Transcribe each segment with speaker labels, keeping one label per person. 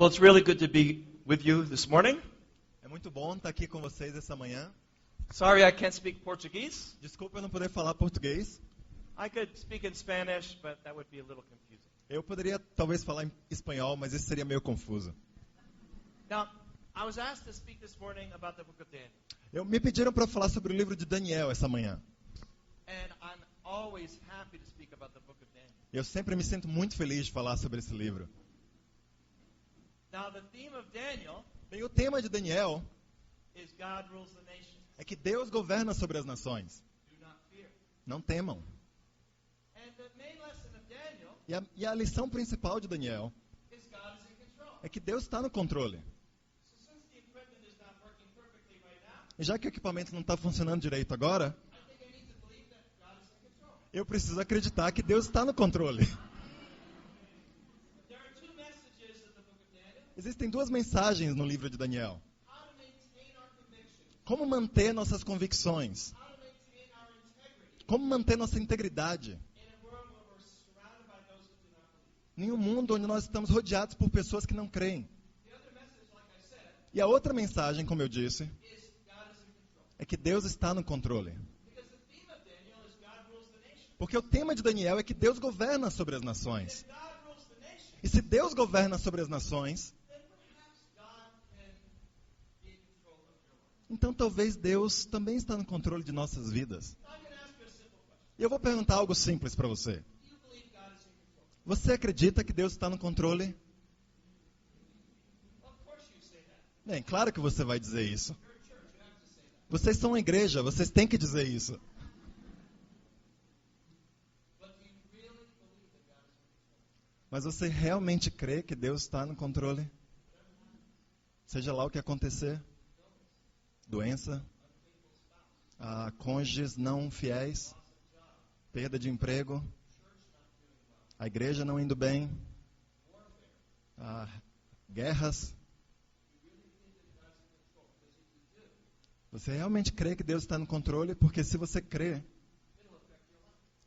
Speaker 1: Well, it's really good to be with you this morning.
Speaker 2: É muito bom estar aqui com vocês essa manhã.
Speaker 1: Sorry I can't speak Portuguese.
Speaker 2: Desculpa eu não poder falar português.
Speaker 1: I could speak in Spanish, but that would be a little confusing.
Speaker 2: Eu poderia talvez falar em espanhol, mas isso seria meio confuso.
Speaker 1: Now, I was asked to speak this morning about the book of Daniel.
Speaker 2: Me pediram para falar sobre o livro de Daniel essa manhã.
Speaker 1: And I'm always happy to speak about the book of Daniel.
Speaker 2: Eu sempre me sinto muito feliz de falar sobre esse livro.
Speaker 1: Now, the theme of Daniel
Speaker 2: Bem, o tema de Daniel
Speaker 1: is God rules the nations.
Speaker 2: é que Deus governa sobre as nações.
Speaker 1: Do not fear.
Speaker 2: Não temam.
Speaker 1: And the main lesson of Daniel
Speaker 2: E a lição principal de Daniel
Speaker 1: is God is in control.
Speaker 2: é que Deus está no controle.
Speaker 1: So since the equipment is not working perfectly right now,
Speaker 2: E já que o equipamento não está funcionando direito agora,
Speaker 1: I think I need to believe that God is in control.
Speaker 2: eu preciso acreditar que Deus está no controle.
Speaker 1: There are two messages in the book of Daniel.
Speaker 2: Existem duas mensagens no livro de Daniel.
Speaker 1: How to maintain our convictions.
Speaker 2: Como manter nossas convicções?
Speaker 1: How to maintain our integrity
Speaker 2: Como manter nossa integridade?
Speaker 1: in a world where we're surrounded by those who do not believe.
Speaker 2: Em um mundo onde nós estamos rodeados por pessoas que não creem.
Speaker 1: The other message, like I said,
Speaker 2: E a outra mensagem, como eu disse,
Speaker 1: is God is in control.
Speaker 2: é que Deus está no controle.
Speaker 1: Because the theme of Daniel is God rules the nation.
Speaker 2: Porque o tema de Daniel é que Deus governa sobre as nações.
Speaker 1: If God rules the nation,
Speaker 2: E se Deus governa sobre as nações,
Speaker 1: then perhaps God can be in control of your life.
Speaker 2: então talvez Deus também está no controle de nossas vidas.
Speaker 1: So I'm going to ask you a simple question.
Speaker 2: E eu vou perguntar algo simples para você.
Speaker 1: Do you believe God is in control?
Speaker 2: Você acredita que Deus está no controle?
Speaker 1: Well, of course you say that.
Speaker 2: Bem, claro que você vai dizer isso.
Speaker 1: You're a church, you have to say that.
Speaker 2: Vocês são uma igreja, vocês têm que dizer isso.
Speaker 1: But do you really believe that God is in control?
Speaker 2: Mas você realmente crê que Deus está no controle? Seja lá o que acontecer. Doença, cônjuges não fiéis, perda de emprego, a igreja não indo bem, guerras. Você realmente crê que Deus está no controle? Porque se você crê,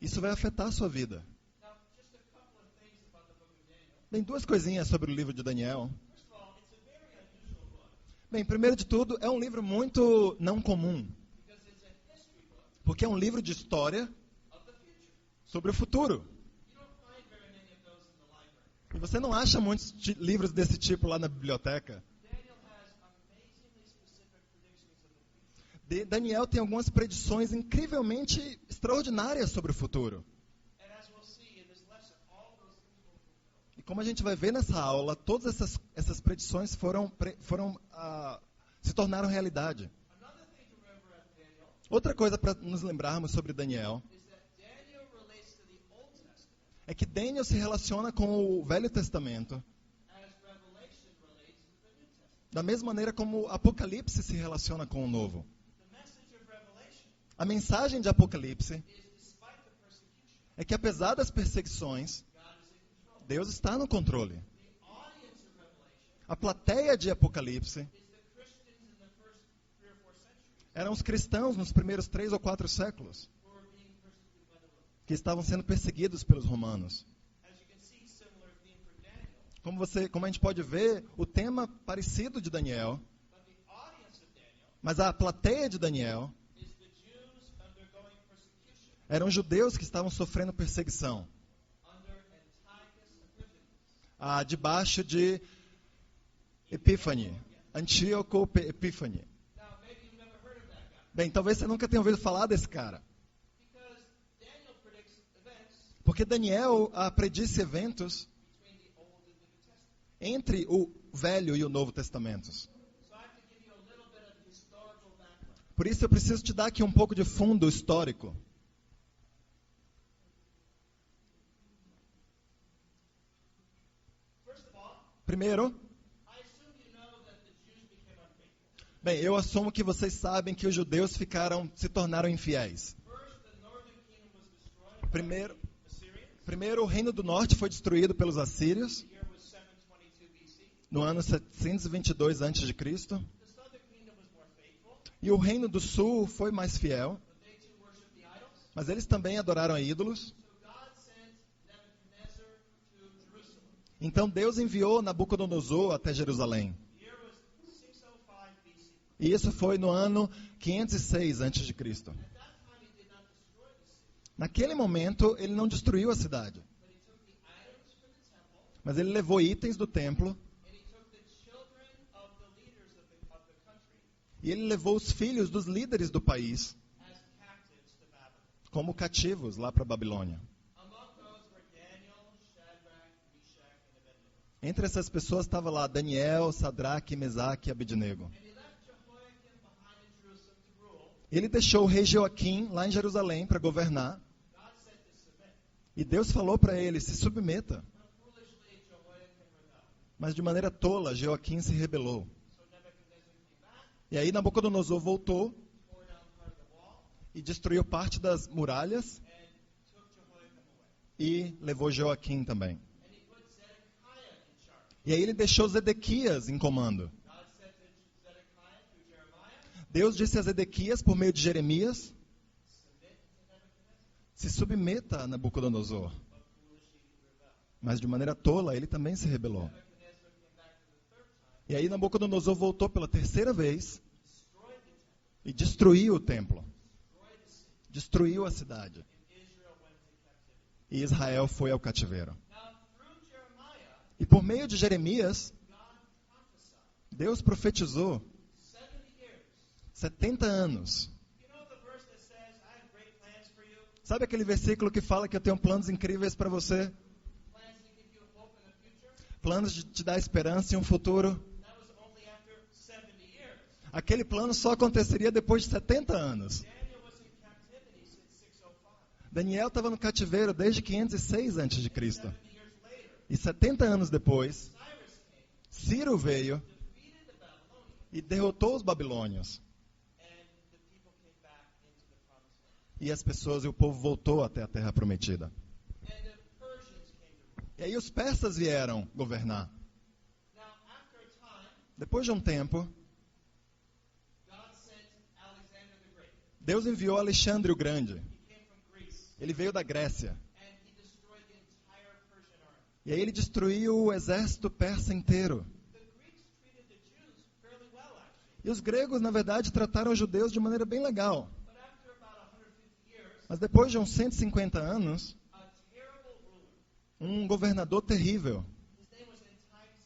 Speaker 2: isso vai afetar a sua vida.
Speaker 1: Now, just a couple of things about the book of Daniel.
Speaker 2: Bem, duas coisinhas sobre o livro de Daniel.
Speaker 1: First of all, it's a very unusual book
Speaker 2: Bem, primeiro de tudo, é um livro muito não comum,
Speaker 1: because it's a history book
Speaker 2: porque é um livro de história
Speaker 1: of the future.
Speaker 2: sobre o futuro.
Speaker 1: You don't find very many of those in the library.
Speaker 2: E você não acha muitos livros desse tipo lá na biblioteca.
Speaker 1: Daniel has amazingly specific predictions of the future.
Speaker 2: Daniel tem algumas predições incrivelmente extraordinárias sobre o futuro.
Speaker 1: And as we'll see in this lesson, all those things will fulfill.
Speaker 2: E como a gente vai ver nessa aula, todas essas predições se tornaram realidade.
Speaker 1: Another thing to remember at Daniel
Speaker 2: Outra coisa para nos lembrarmos sobre Daniel
Speaker 1: is that Daniel relates to the Old Testament
Speaker 2: é que Daniel se relaciona com o Velho Testamento
Speaker 1: as Revelation relates to the New Testament.
Speaker 2: da mesma maneira como Apocalipse se relaciona com o Novo.
Speaker 1: The message of Revelation
Speaker 2: A mensagem de Apocalipse
Speaker 1: is despite the persecution,
Speaker 2: é que apesar das perseguições,
Speaker 1: God is in control.
Speaker 2: Deus está no controle.
Speaker 1: The audience of Revelation
Speaker 2: A plateia de Apocalipse
Speaker 1: is the Christians in the first 3 or 4 centuries
Speaker 2: eram os cristãos nos primeiros 3 ou 4 séculos,
Speaker 1: who were being persecuted by the Romans.
Speaker 2: que estavam sendo perseguidos pelos romanos.
Speaker 1: As you can see, similar theme for Daniel,
Speaker 2: Como a gente pode ver, o tema parecido de Daniel,
Speaker 1: but the audience of Daniel
Speaker 2: mas a plateia de Daniel
Speaker 1: is the Jews undergoing persecution
Speaker 2: eram judeus que estavam sofrendo perseguição,
Speaker 1: under Antiochus Epiphanes.
Speaker 2: debaixo de Epífane, Antíoco Epífane.
Speaker 1: Now, maybe you've never heard of that guy,
Speaker 2: Bem, talvez você nunca tenha ouvido falar desse cara,
Speaker 1: because Daniel predicts events
Speaker 2: porque Daniel predisse eventos
Speaker 1: between the Old and the New Testament.
Speaker 2: entre o Velho e o Novo Testamentos.
Speaker 1: So I have to give you a little bit of historical background.
Speaker 2: Por isso eu preciso te dar aqui um pouco de fundo histórico.
Speaker 1: First of all,
Speaker 2: Primeiro,
Speaker 1: I assume you know that the Jews became unfaithful.
Speaker 2: bem, eu assumo que vocês sabem que os judeus se tornaram infiéis.
Speaker 1: First, the northern kingdom was destroyed
Speaker 2: Primeiro,
Speaker 1: by the Assyrians.
Speaker 2: primeiro, o reino do norte foi destruído pelos assírios
Speaker 1: The year was 722 BC.
Speaker 2: no ano 722 a.C.
Speaker 1: The southern kingdom was more faithful,
Speaker 2: E o reino do sul foi mais fiel,
Speaker 1: but they too worshiped the idols.
Speaker 2: mas eles também adoraram a ídolos.
Speaker 1: So God sent Nebuchadnezzar to Jerusalem.
Speaker 2: Então Deus enviou Nabucodonosor até Jerusalém.
Speaker 1: The year was 605 BC.
Speaker 2: E isso foi no ano 506 a.C.
Speaker 1: At that time, he did not destroy the city,
Speaker 2: Naquele momento, ele não destruiu a cidade,
Speaker 1: but he took the items from the temple,
Speaker 2: mas ele levou itens do templo
Speaker 1: and he took the children of the leaders of the country
Speaker 2: e ele levou os filhos dos líderes do país
Speaker 1: as captives to Babylon.
Speaker 2: como cativos lá para a Babilônia.
Speaker 1: Among those were Daniel, Shadrach, Meshach, and Abednego.
Speaker 2: Entre essas pessoas estava lá Daniel, Sadraque, Mesaque e Abednego.
Speaker 1: And he left Jehoiakim behind in Jerusalem to rule.
Speaker 2: Ele deixou o rei Joaquim lá em Jerusalém para governar.
Speaker 1: God said to submit.
Speaker 2: E Deus falou para ele, se submeta.
Speaker 1: But foolishly, Jehoiakim rebelled.
Speaker 2: Mas de maneira tola, Joaquim se rebelou.
Speaker 1: So Nebuchadnezzar came back,
Speaker 2: E aí Nabucodonosor voltou
Speaker 1: tore down part of the wall,
Speaker 2: e destruiu parte das muralhas
Speaker 1: and took Jehoiakim away.
Speaker 2: e levou Joaquim também.
Speaker 1: And he put Zedekiah in charge.
Speaker 2: E aí ele deixou Zedequias em comando.
Speaker 1: God said to Zedekiah through Jeremiah,
Speaker 2: Deus disse a Zedequias, por meio de Jeremias,
Speaker 1: submit to Nebuchadnezzar.
Speaker 2: se submeta a Nabucodonosor.
Speaker 1: But foolishly he rebelled.
Speaker 2: Mas de maneira tola, ele também se rebelou.
Speaker 1: Nebuchadnezzar came back for the third time,
Speaker 2: E aí Nabucodonosor voltou pela terceira vez
Speaker 1: destroyed the temple,
Speaker 2: e destruiu o templo.
Speaker 1: destroyed the city,
Speaker 2: Destruiu a cidade.
Speaker 1: and Israel went into captivity.
Speaker 2: E Israel foi ao cativeiro.
Speaker 1: Now, through Jeremiah,
Speaker 2: E por meio de Jeremias,
Speaker 1: God prophesied
Speaker 2: Deus profetizou
Speaker 1: 70 years.
Speaker 2: 70 anos.
Speaker 1: You know the verse that says, I have great plans for you,
Speaker 2: Sabe aquele versículo que fala que eu tenho planos incríveis para você?
Speaker 1: plans to give you a hope in the future?
Speaker 2: Planos de te dar esperança e um futuro?
Speaker 1: That was only after 70 years.
Speaker 2: Aquele plano só aconteceria depois de 70 anos.
Speaker 1: Daniel was in captivity since 605.
Speaker 2: Daniel estava no cativeiro desde 506 a.C.
Speaker 1: 70 years later,
Speaker 2: E 70 anos depois,
Speaker 1: Cyrus came,
Speaker 2: Ciro veio
Speaker 1: defeated the Babylonians,
Speaker 2: e derrotou os babilônios.
Speaker 1: and the people came back into the promised land.
Speaker 2: E as pessoas e o povo voltou até a terra prometida.
Speaker 1: And the Persians came to rule.
Speaker 2: E aí os persas vieram governar.
Speaker 1: Now, after a time,
Speaker 2: Depois de um tempo,
Speaker 1: God sent Alexander the Great.
Speaker 2: Deus enviou Alexandre o Grande.
Speaker 1: He came from Greece,
Speaker 2: Ele veio da Grécia.
Speaker 1: and he destroyed the entire Persian army.
Speaker 2: E aí ele destruiu o exército persa inteiro.
Speaker 1: The Greeks treated the Jews fairly well, actually.
Speaker 2: E os gregos, na verdade, trataram os judeus de maneira bem legal.
Speaker 1: But after about 150 years,
Speaker 2: Mas depois de uns 150 anos,
Speaker 1: a terrible ruler,
Speaker 2: um governador terrível,
Speaker 1: his name was Antiochus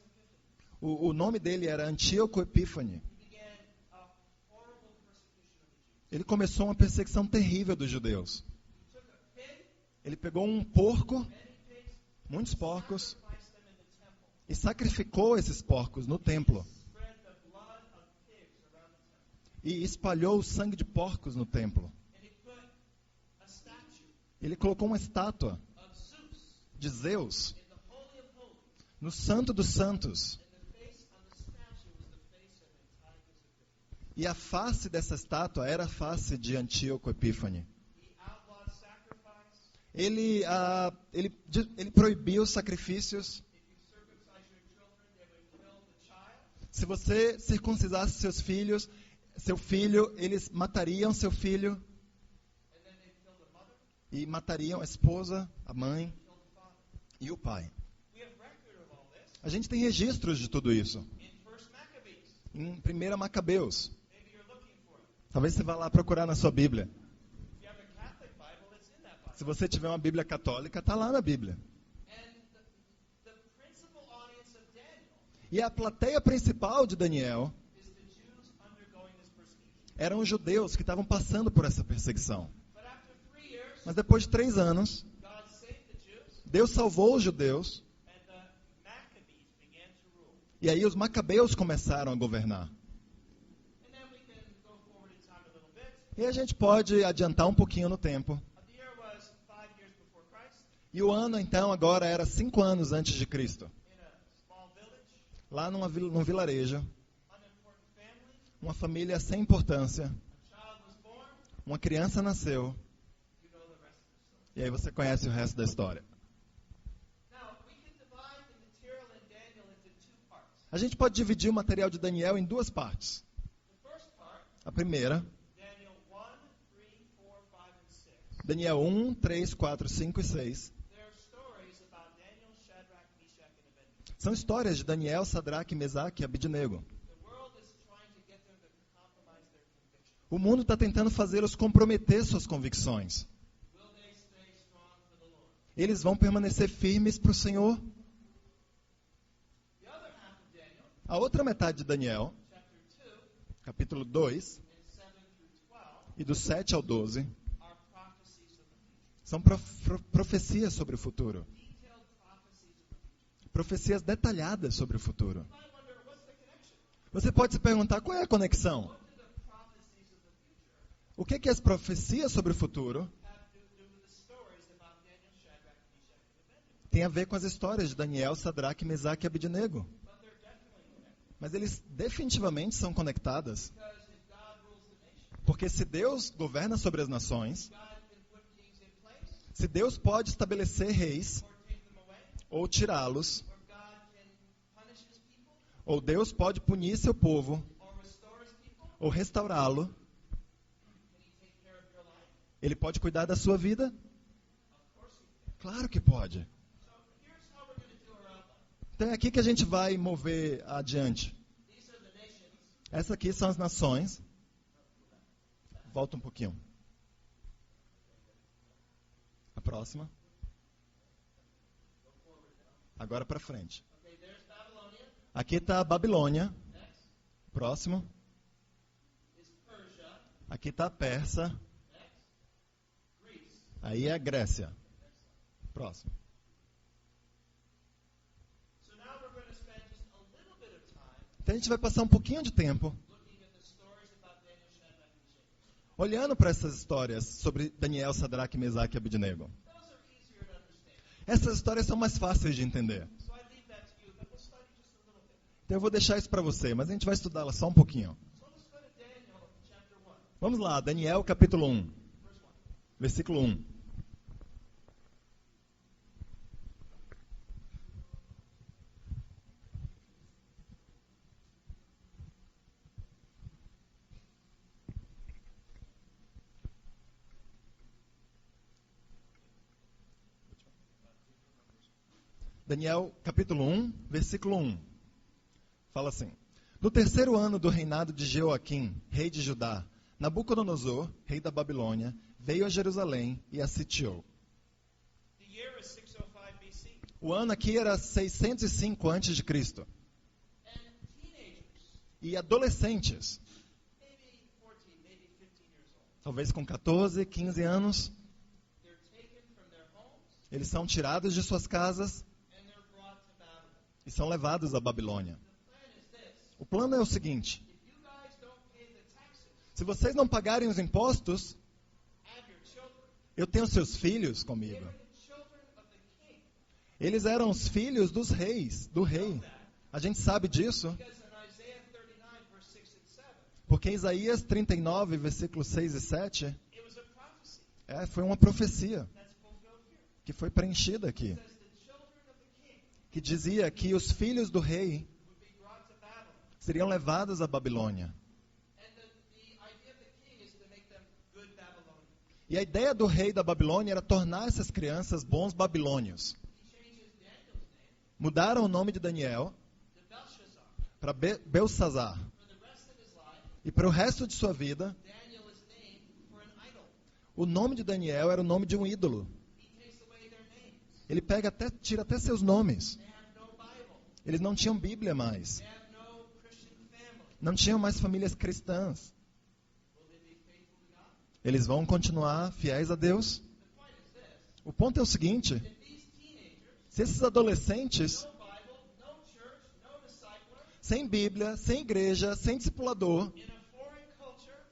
Speaker 1: Epiphanes,
Speaker 2: o nome dele era Antíoco Epífane,
Speaker 1: he began a horrible persecution of the Jews.
Speaker 2: ele começou uma perseguição terrível dos judeus.
Speaker 1: He took a pig,
Speaker 2: Ele pegou um porco,
Speaker 1: many pigs,
Speaker 2: muitos porcos,
Speaker 1: sacrificed them in the temple,
Speaker 2: e sacrificou esses porcos no templo.
Speaker 1: spread the blood of pigs around the temple,
Speaker 2: E espalhou o sangue de porcos no templo.
Speaker 1: and he put a statue
Speaker 2: Ele colocou uma estátua
Speaker 1: of Zeus
Speaker 2: de Zeus
Speaker 1: in the Holy of Holies,
Speaker 2: no Santo dos Santos.
Speaker 1: and the face on the statue was the face of Antiochus Epiphanes.
Speaker 2: E a face dessa estátua era a face de Antíoco Epífane.
Speaker 1: He outlawed sacrifice.
Speaker 2: Ele proibiu os sacrifícios.
Speaker 1: If you circumcise your children, they would kill the child.
Speaker 2: Se você circuncidasse seus filhos, seu filho, eles matariam seu filho
Speaker 1: And then they killed the mother,
Speaker 2: e matariam a esposa, a mãe
Speaker 1: killed the father.
Speaker 2: e o pai.
Speaker 1: We have record of all this
Speaker 2: A gente tem registros de tudo isso.
Speaker 1: in 1 Maccabees.
Speaker 2: Em 1 Macabeus.
Speaker 1: Maybe you're looking for it.
Speaker 2: Talvez você vá lá procurar na sua Bíblia.
Speaker 1: If you have a Catholic Bible, it's in that Bible.
Speaker 2: Se você tiver uma Bíblia católica, está lá na Bíblia.
Speaker 1: And the principal audience of Daniel
Speaker 2: E a plateia principal de Daniel
Speaker 1: is the Jews undergoing this persecution.
Speaker 2: eram os judeus que estavam passando por essa perseguição.
Speaker 1: But after 3 years,
Speaker 2: Mas depois de 3 anos,
Speaker 1: God saved the Jews,
Speaker 2: Deus salvou os judeus.
Speaker 1: and the Maccabees began to rule.
Speaker 2: E aí os macabeus começaram a governar.
Speaker 1: And then we can go forward in time a little bit.
Speaker 2: E a gente pode adiantar um pouquinho no tempo.
Speaker 1: The year was 5 years before Christ,
Speaker 2: E o ano, então, agora era 5 anos antes de Cristo.
Speaker 1: in a small village,
Speaker 2: Lá num vilarejo,
Speaker 1: unimportant family,
Speaker 2: uma família sem importância,
Speaker 1: a child was born.
Speaker 2: uma criança nasceu.
Speaker 1: You know the rest of the story.
Speaker 2: E aí você conhece o resto da história.
Speaker 1: Now, we can divide the material in Daniel into 2 parts.
Speaker 2: A gente pode dividir o material de Daniel em 2 partes.
Speaker 1: The first part,
Speaker 2: A primeira,
Speaker 1: Daniel 1, 3, 4, 5, and 6.
Speaker 2: Daniel 1, 3, 4, 5 e 6.
Speaker 1: There are stories about Daniel, Shadrach, Meshach, and Abednego.
Speaker 2: São histórias de Daniel, Sadraque, Mesaque e Abednego. O mundo está tentando fazê-los comprometer suas convicções. Eles vão permanecer firmes para o Senhor? A outra metade de Daniel, capítulo 2, e do 7 ao 12, são profecias sobre o futuro. Profecias detalhadas sobre o futuro. Você pode se perguntar, qual é a conexão? O que as profecias sobre o futuro tem a ver com as histórias de Daniel, Sadraque, Mesaque e Abednego? Mas eles definitivamente são conectadas. Porque se Deus governa sobre as nações, se Deus pode estabelecer reis, ou tirá-los, ou Deus pode punir seu povo, ou restaurá-lo, Ele pode cuidar da sua vida? Claro que pode. Então é aqui que a gente vai mover adiante. Essas aqui são as nações. Volta um pouquinho. A próxima. Agora para frente. Aqui está a Babilônia. Próximo. Aqui está a Pérsia. Aí é a Grécia. Próximo. Então a gente vai passar um pouquinho de tempo olhando para essas histórias sobre Daniel, Sadraque, Mesaque e Abednego. Essas histórias são mais fáceis de entender. Então eu vou deixar isso para você, mas a gente vai estudá-las só um pouquinho. Vamos lá, Daniel capítulo 1, versículo 1. Daniel, capítulo 1, versículo 1. Fala assim: No terceiro ano do reinado de Jeoaquim, rei de Judá, Nabucodonosor, rei da Babilônia, veio a Jerusalém e a sitiou. O ano aqui era 605 a.C. E adolescentes, talvez com 14, 15 anos, eles são tirados de suas casas e são levados à Babilônia. O plano é o seguinte: se vocês não pagarem os impostos, eu tenho seus filhos comigo. Eles eram os filhos dos reis, do rei. A gente sabe disso, porque em Isaías 39, versículos 6 e 7, foi uma profecia que foi preenchida aqui, que dizia que os filhos do rei seriam levados à Babilônia. E a ideia do rei da Babilônia era tornar essas crianças bons babilônios. Mudaram o nome de Daniel para Belsazar. E para o resto de sua vida, o nome de Daniel era o nome de um ídolo. Ele tira até seus nomes. Eles não tinham Bíblia mais. Não tinham mais famílias cristãs. Eles vão continuar fiéis a Deus? O ponto é o seguinte: se esses adolescentes, sem Bíblia, sem igreja, sem discipulador,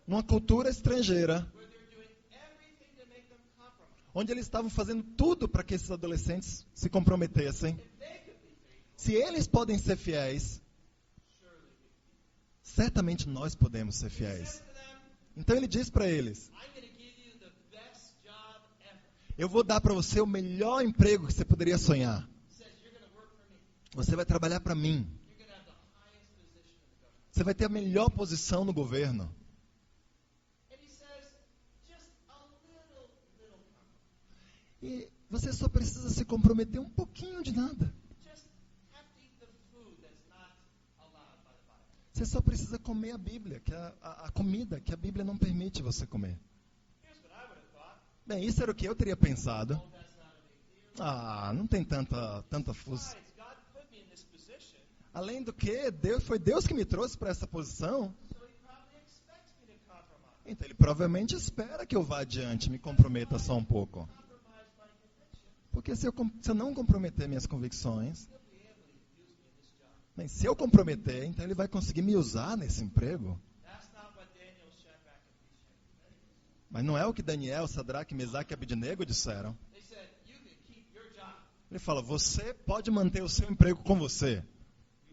Speaker 2: numa cultura estrangeira, onde eles estavam fazendo tudo para que esses adolescentes se comprometessem, se eles podem ser fiéis, certamente nós podemos ser fiéis. Então ele diz para eles: eu vou dar para você o melhor emprego que você poderia sonhar. Você vai trabalhar para mim. Você vai ter a melhor posição no governo. E você só precisa se comprometer um pouquinho de nada. Você só precisa comer a Bíblia, que é a comida que a Bíblia não permite você comer.
Speaker 1: Here's what I would have thought.
Speaker 2: Bem, isso era o que eu teria pensado.
Speaker 1: Oh, that's not a big deal.
Speaker 2: Não tem tanta fuça.
Speaker 1: Besides, God put me in this position,
Speaker 2: Além do que, foi Deus que me trouxe para essa posição.
Speaker 1: so He probably expects me to compromise.
Speaker 2: Então, Ele provavelmente espera que eu vá adiante, me comprometa só um pouco.
Speaker 1: Compromise my conviction.
Speaker 2: Porque se eu não comprometer minhas convicções,
Speaker 1: He'll be able to use me in this job.
Speaker 2: bem, se eu comprometer, então Ele vai conseguir me usar nesse emprego.
Speaker 1: That's not what Daniel, Shadrach, and Meshach and Abednego.
Speaker 2: Mas não é o que Daniel, Sadraque, Mesaque e Abednego disseram.
Speaker 1: They said, you can keep your job.
Speaker 2: Ele fala, você pode manter o seu emprego com você.
Speaker 1: We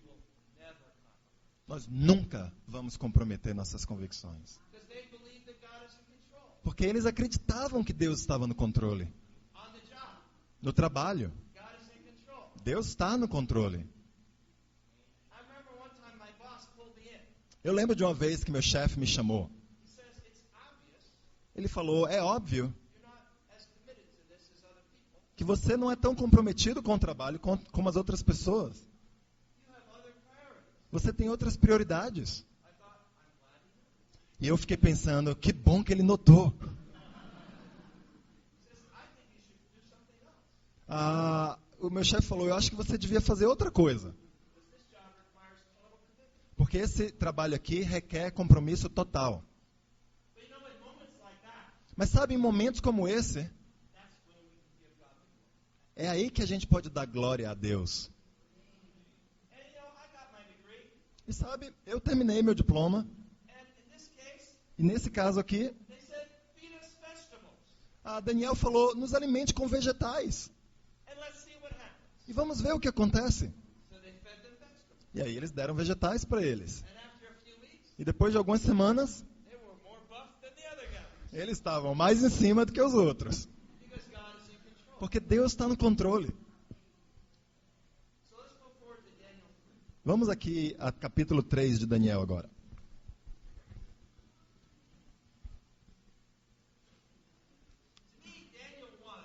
Speaker 1: will never compromise.
Speaker 2: Nós nunca vamos comprometer nossas convicções.
Speaker 1: Because they believe that God is in control.
Speaker 2: Porque eles acreditavam que Deus estava no controle.
Speaker 1: On the job,
Speaker 2: No trabalho,
Speaker 1: God is in control.
Speaker 2: Deus está no controle.
Speaker 1: I remember one time my boss pulled me in.
Speaker 2: Eu lembro de uma vez que meu chefe me chamou.
Speaker 1: He says, it's obvious
Speaker 2: Ele falou, é óbvio
Speaker 1: you're not as committed to this as other people.
Speaker 2: que você não é tão comprometido com o trabalho como as outras pessoas.
Speaker 1: You have other priorities.
Speaker 2: Você tem outras prioridades.
Speaker 1: I thought, I'm glad he knew.
Speaker 2: E eu fiquei pensando, que bom que ele notou.
Speaker 1: He says, I think you should do something else.
Speaker 2: O meu chefe falou, eu acho que você devia fazer outra coisa.
Speaker 1: Because this job requires total commitment.
Speaker 2: Porque esse trabalho aqui requer compromisso total.
Speaker 1: But you know, in moments like that,
Speaker 2: Mas sabe, em momentos como esse,
Speaker 1: that's when we can give God the glory.
Speaker 2: é aí que a gente pode dar glória a Deus.
Speaker 1: And you know, I got my degree.
Speaker 2: E sabe, eu terminei meu diploma.
Speaker 1: And in this case,
Speaker 2: E nesse caso aqui,
Speaker 1: they said, feed us vegetables.
Speaker 2: a Daniel falou, nos alimente com vegetais.
Speaker 1: And let's see what happens.
Speaker 2: E vamos ver o que acontece.
Speaker 1: So they fed them vegetables.
Speaker 2: E aí eles deram vegetais para eles.
Speaker 1: And after a few weeks,
Speaker 2: E depois de algumas semanas,
Speaker 1: they were more buff than the other guys.
Speaker 2: eles estavam mais em cima do que os outros.
Speaker 1: Because God is in control.
Speaker 2: Porque Deus está no controle.
Speaker 1: So let's go forward to Daniel 3.
Speaker 2: Vamos aqui a capítulo 3 de Daniel agora.
Speaker 1: To me, Daniel 1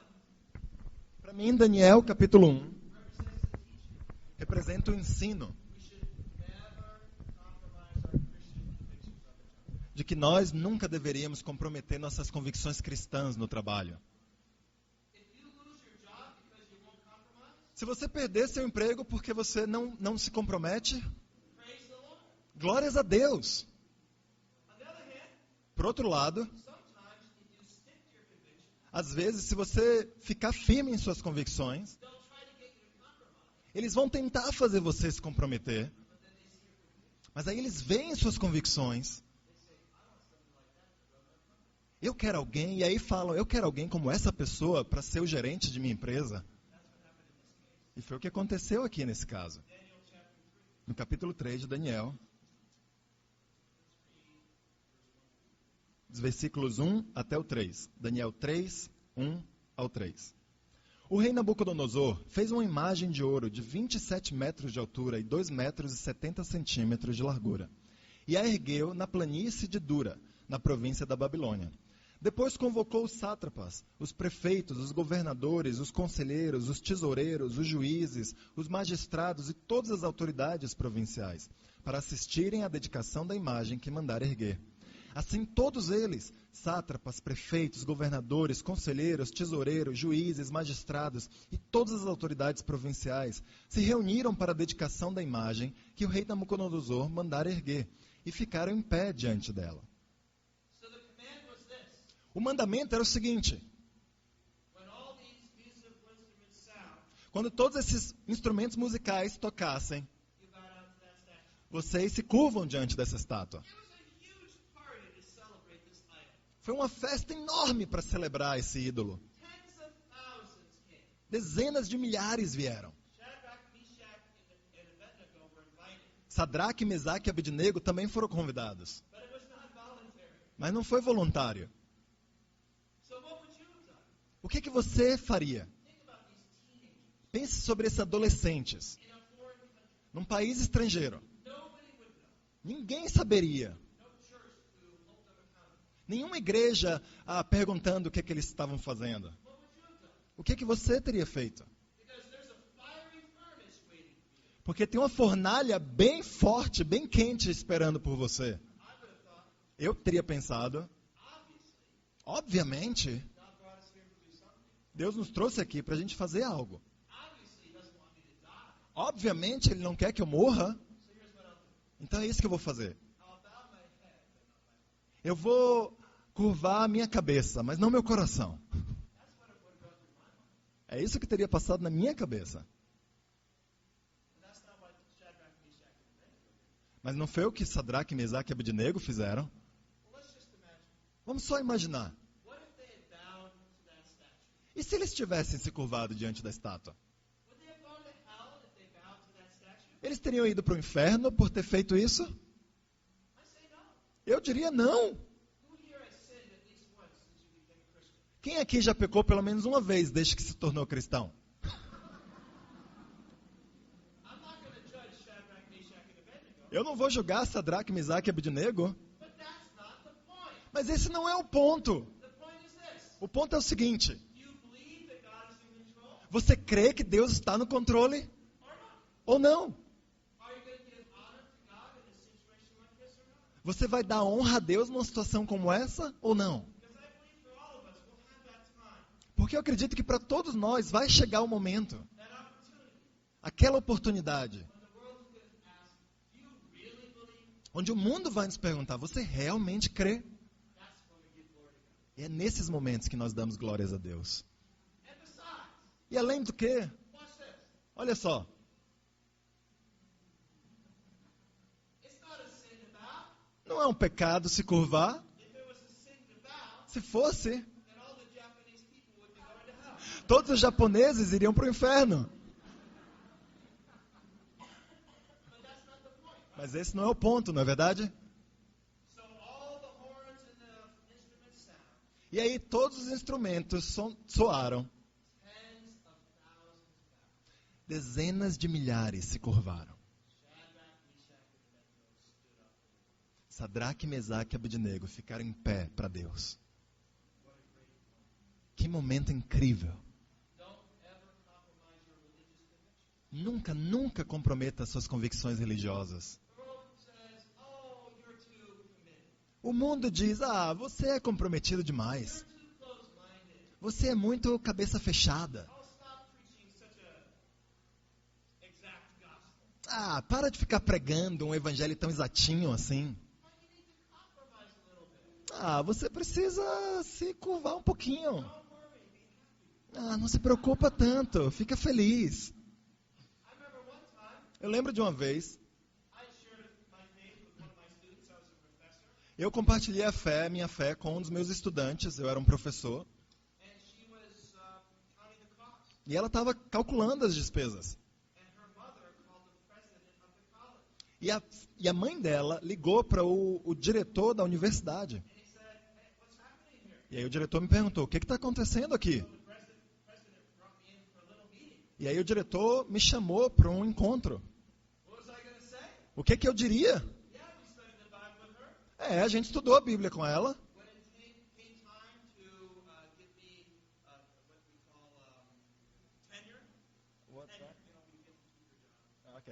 Speaker 2: Para mim, Daniel, capítulo 1,
Speaker 1: represents the teaching.
Speaker 2: representa o ensino
Speaker 1: We should never compromise our Christian convictions on the job.
Speaker 2: de que nós nunca deveríamos comprometer nossas convicções cristãs no trabalho.
Speaker 1: If you lose your job because you won't compromise,
Speaker 2: Se você perder seu emprego porque você não se compromete,
Speaker 1: praise the Lord.
Speaker 2: glórias a Deus.
Speaker 1: On the other hand,
Speaker 2: Por outro lado,
Speaker 1: sometimes if you stick to your conviction,
Speaker 2: às vezes, se você ficar firme em suas convicções,
Speaker 1: they'll try to get you to compromise,
Speaker 2: eles vão tentar fazer você se comprometer.
Speaker 1: but then they see your conviction.
Speaker 2: Mas aí eles veem suas convicções.
Speaker 1: They say, I want something like that to run my company.
Speaker 2: Eu quero alguém, e aí falam, eu quero alguém como essa pessoa para ser o gerente de minha empresa.
Speaker 1: That's what happened in this case.
Speaker 2: E foi o que aconteceu aqui nesse caso.
Speaker 1: Daniel chapter 3.
Speaker 2: No capítulo 3 de Daniel, dos versículos 1 até o 3. Daniel 3, 1 ao 3. O rei Nabucodonosor fez uma imagem de ouro de 27 metros de altura e 2 metros e 70 centímetros de largura, e a ergueu na planície de Dura, na província da Babilônia. Depois convocou os sátrapas, os prefeitos, os governadores, os conselheiros, os tesoureiros, os juízes, os magistrados e todas as autoridades provinciais, para assistirem à dedicação da imagem que mandara erguer. Assim, todos eles, sátrapas, prefeitos, governadores, conselheiros, tesoureiros, juízes, magistrados e todas as autoridades provinciais, se reuniram para a dedicação da imagem que o rei Nabucodonosor mandara erguer, e ficaram em pé diante dela.
Speaker 1: So the command was this.
Speaker 2: O mandamento era o seguinte:
Speaker 1: When all these musical instruments sound,
Speaker 2: quando todos esses instrumentos musicais tocassem,
Speaker 1: you bow down to that statue.
Speaker 2: vocês se curvam diante dessa estátua.
Speaker 1: It was a huge party to celebrate this idol.
Speaker 2: Foi uma festa enorme para celebrar esse ídolo.
Speaker 1: Tens of thousands came.
Speaker 2: Dezenas de milhares vieram.
Speaker 1: Shadrach, Meshach, and Abednego were invited,
Speaker 2: Sadraque, Mesaque e Abednego também foram convidados.
Speaker 1: but it was not voluntary.
Speaker 2: Mas não foi voluntário.
Speaker 1: So what would you have done?
Speaker 2: O que você faria?
Speaker 1: Think about these teenagers
Speaker 2: Pense sobre esses adolescentes,
Speaker 1: in a foreign country.
Speaker 2: num país estrangeiro.
Speaker 1: Nobody would know.
Speaker 2: Ninguém saberia.
Speaker 1: No church to hold them accountable.
Speaker 2: Nenhuma igreja perguntando o que eles estavam fazendo.
Speaker 1: What would you have done?
Speaker 2: O que você teria feito?
Speaker 1: Because there's a fiery furnace waiting for you.
Speaker 2: Porque tem uma fornalha bem forte, bem quente esperando por você. Eu teria pensado, obviamente, Deus nos trouxe aqui para a gente fazer algo. Obviamente, Ele não quer que eu morra. Então é isso que eu vou fazer. Eu vou curvar a minha cabeça, mas não meu coração. É isso que teria passado na minha cabeça. Mas não foi o que Sadraque, Mesaque e Abednego fizeram. Vamos só imaginar. E se eles tivessem se curvado diante da estátua? Eles teriam ido para o inferno por ter feito isso? Eu diria não. Quem aqui já pecou pelo menos uma vez desde que se tornou cristão? Eu não vou julgar Sadraque, Mesaque e Abednego. Mas esse não é o ponto. O ponto é o seguinte. Você crê que Deus está no controle? Ou não? Você vai dar honra a Deus numa situação como essa ou não? Porque eu acredito que para todos nós vai chegar o momento, aquela oportunidade, onde o mundo vai nos perguntar, você realmente crê? E é nesses momentos que nós damos glórias a Deus. E além do que, olha só, não é um pecado se curvar. Se fosse, todos os japoneses iriam para o inferno. Mas esse não é o ponto, não é verdade? E aí todos os instrumentos soaram. Dezenas de milhares se curvaram. Sadraque, Mesaque e Abednego ficaram em pé para Deus. Que momento incrível. Nunca, nunca comprometa suas convicções religiosas. O mundo diz, você é comprometido demais. Você é muito cabeça fechada. Para de ficar pregando um evangelho tão exatinho assim. Você precisa se curvar um pouquinho. Não se preocupa tanto, fica feliz. Eu lembro de uma vez, eu compartilhei minha fé com um dos meus estudantes, eu era um professor. E ela estava calculando as despesas. E a mãe dela ligou para o diretor da universidade. E aí o diretor me perguntou, o que está acontecendo aqui? E aí o diretor me chamou para um encontro. O que eu diria? A gente estudou a Bíblia com ela.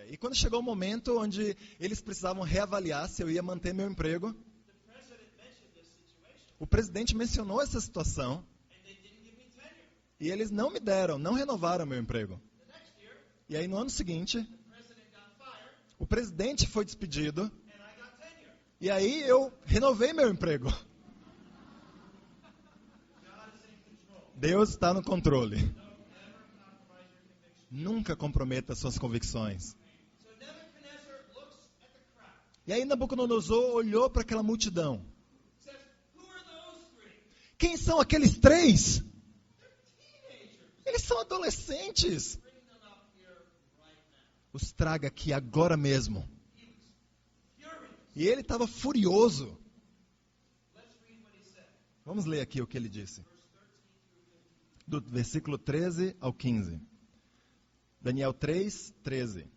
Speaker 2: E quando chegou o momento onde eles precisavam reavaliar se eu ia manter meu emprego, o presidente mencionou essa situação e eles não renovaram meu emprego. E aí no ano seguinte, o presidente foi despedido e aí eu renovei meu emprego. Deus está no controle. Nunca comprometa suas convicções. E aí Nabucodonosor olhou para aquela multidão. Quem são aqueles 3? Eles são adolescentes. Os traga aqui agora mesmo. E ele estava furioso. Vamos ler aqui o que ele disse. Do versículo 13 ao 15. Daniel 3, 13.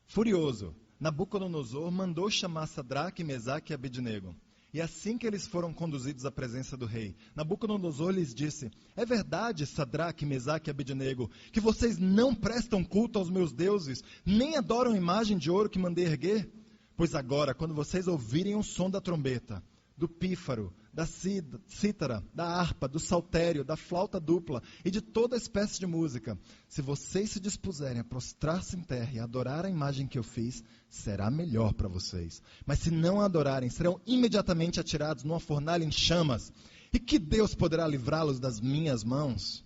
Speaker 2: Furioso, Nabucodonosor mandou chamar Sadraque, Mesaque e Abednego. E assim que eles foram conduzidos à presença do rei, Nabucodonosor lhes disse: é verdade, Sadraque, Mesaque e Abednego, que vocês não prestam culto aos meus deuses, nem adoram a imagem de ouro que mandei erguer? Pois agora, quando vocês ouvirem o som da trombeta, do pífaro, da cítara, da harpa, do saltério, da flauta dupla e de toda espécie de música, se vocês se dispuserem a prostrar-se em terra e adorar a imagem que eu fiz, será melhor para vocês. Mas se não a adorarem, serão imediatamente atirados numa fornalha em chamas. E que Deus poderá livrá-los das minhas mãos?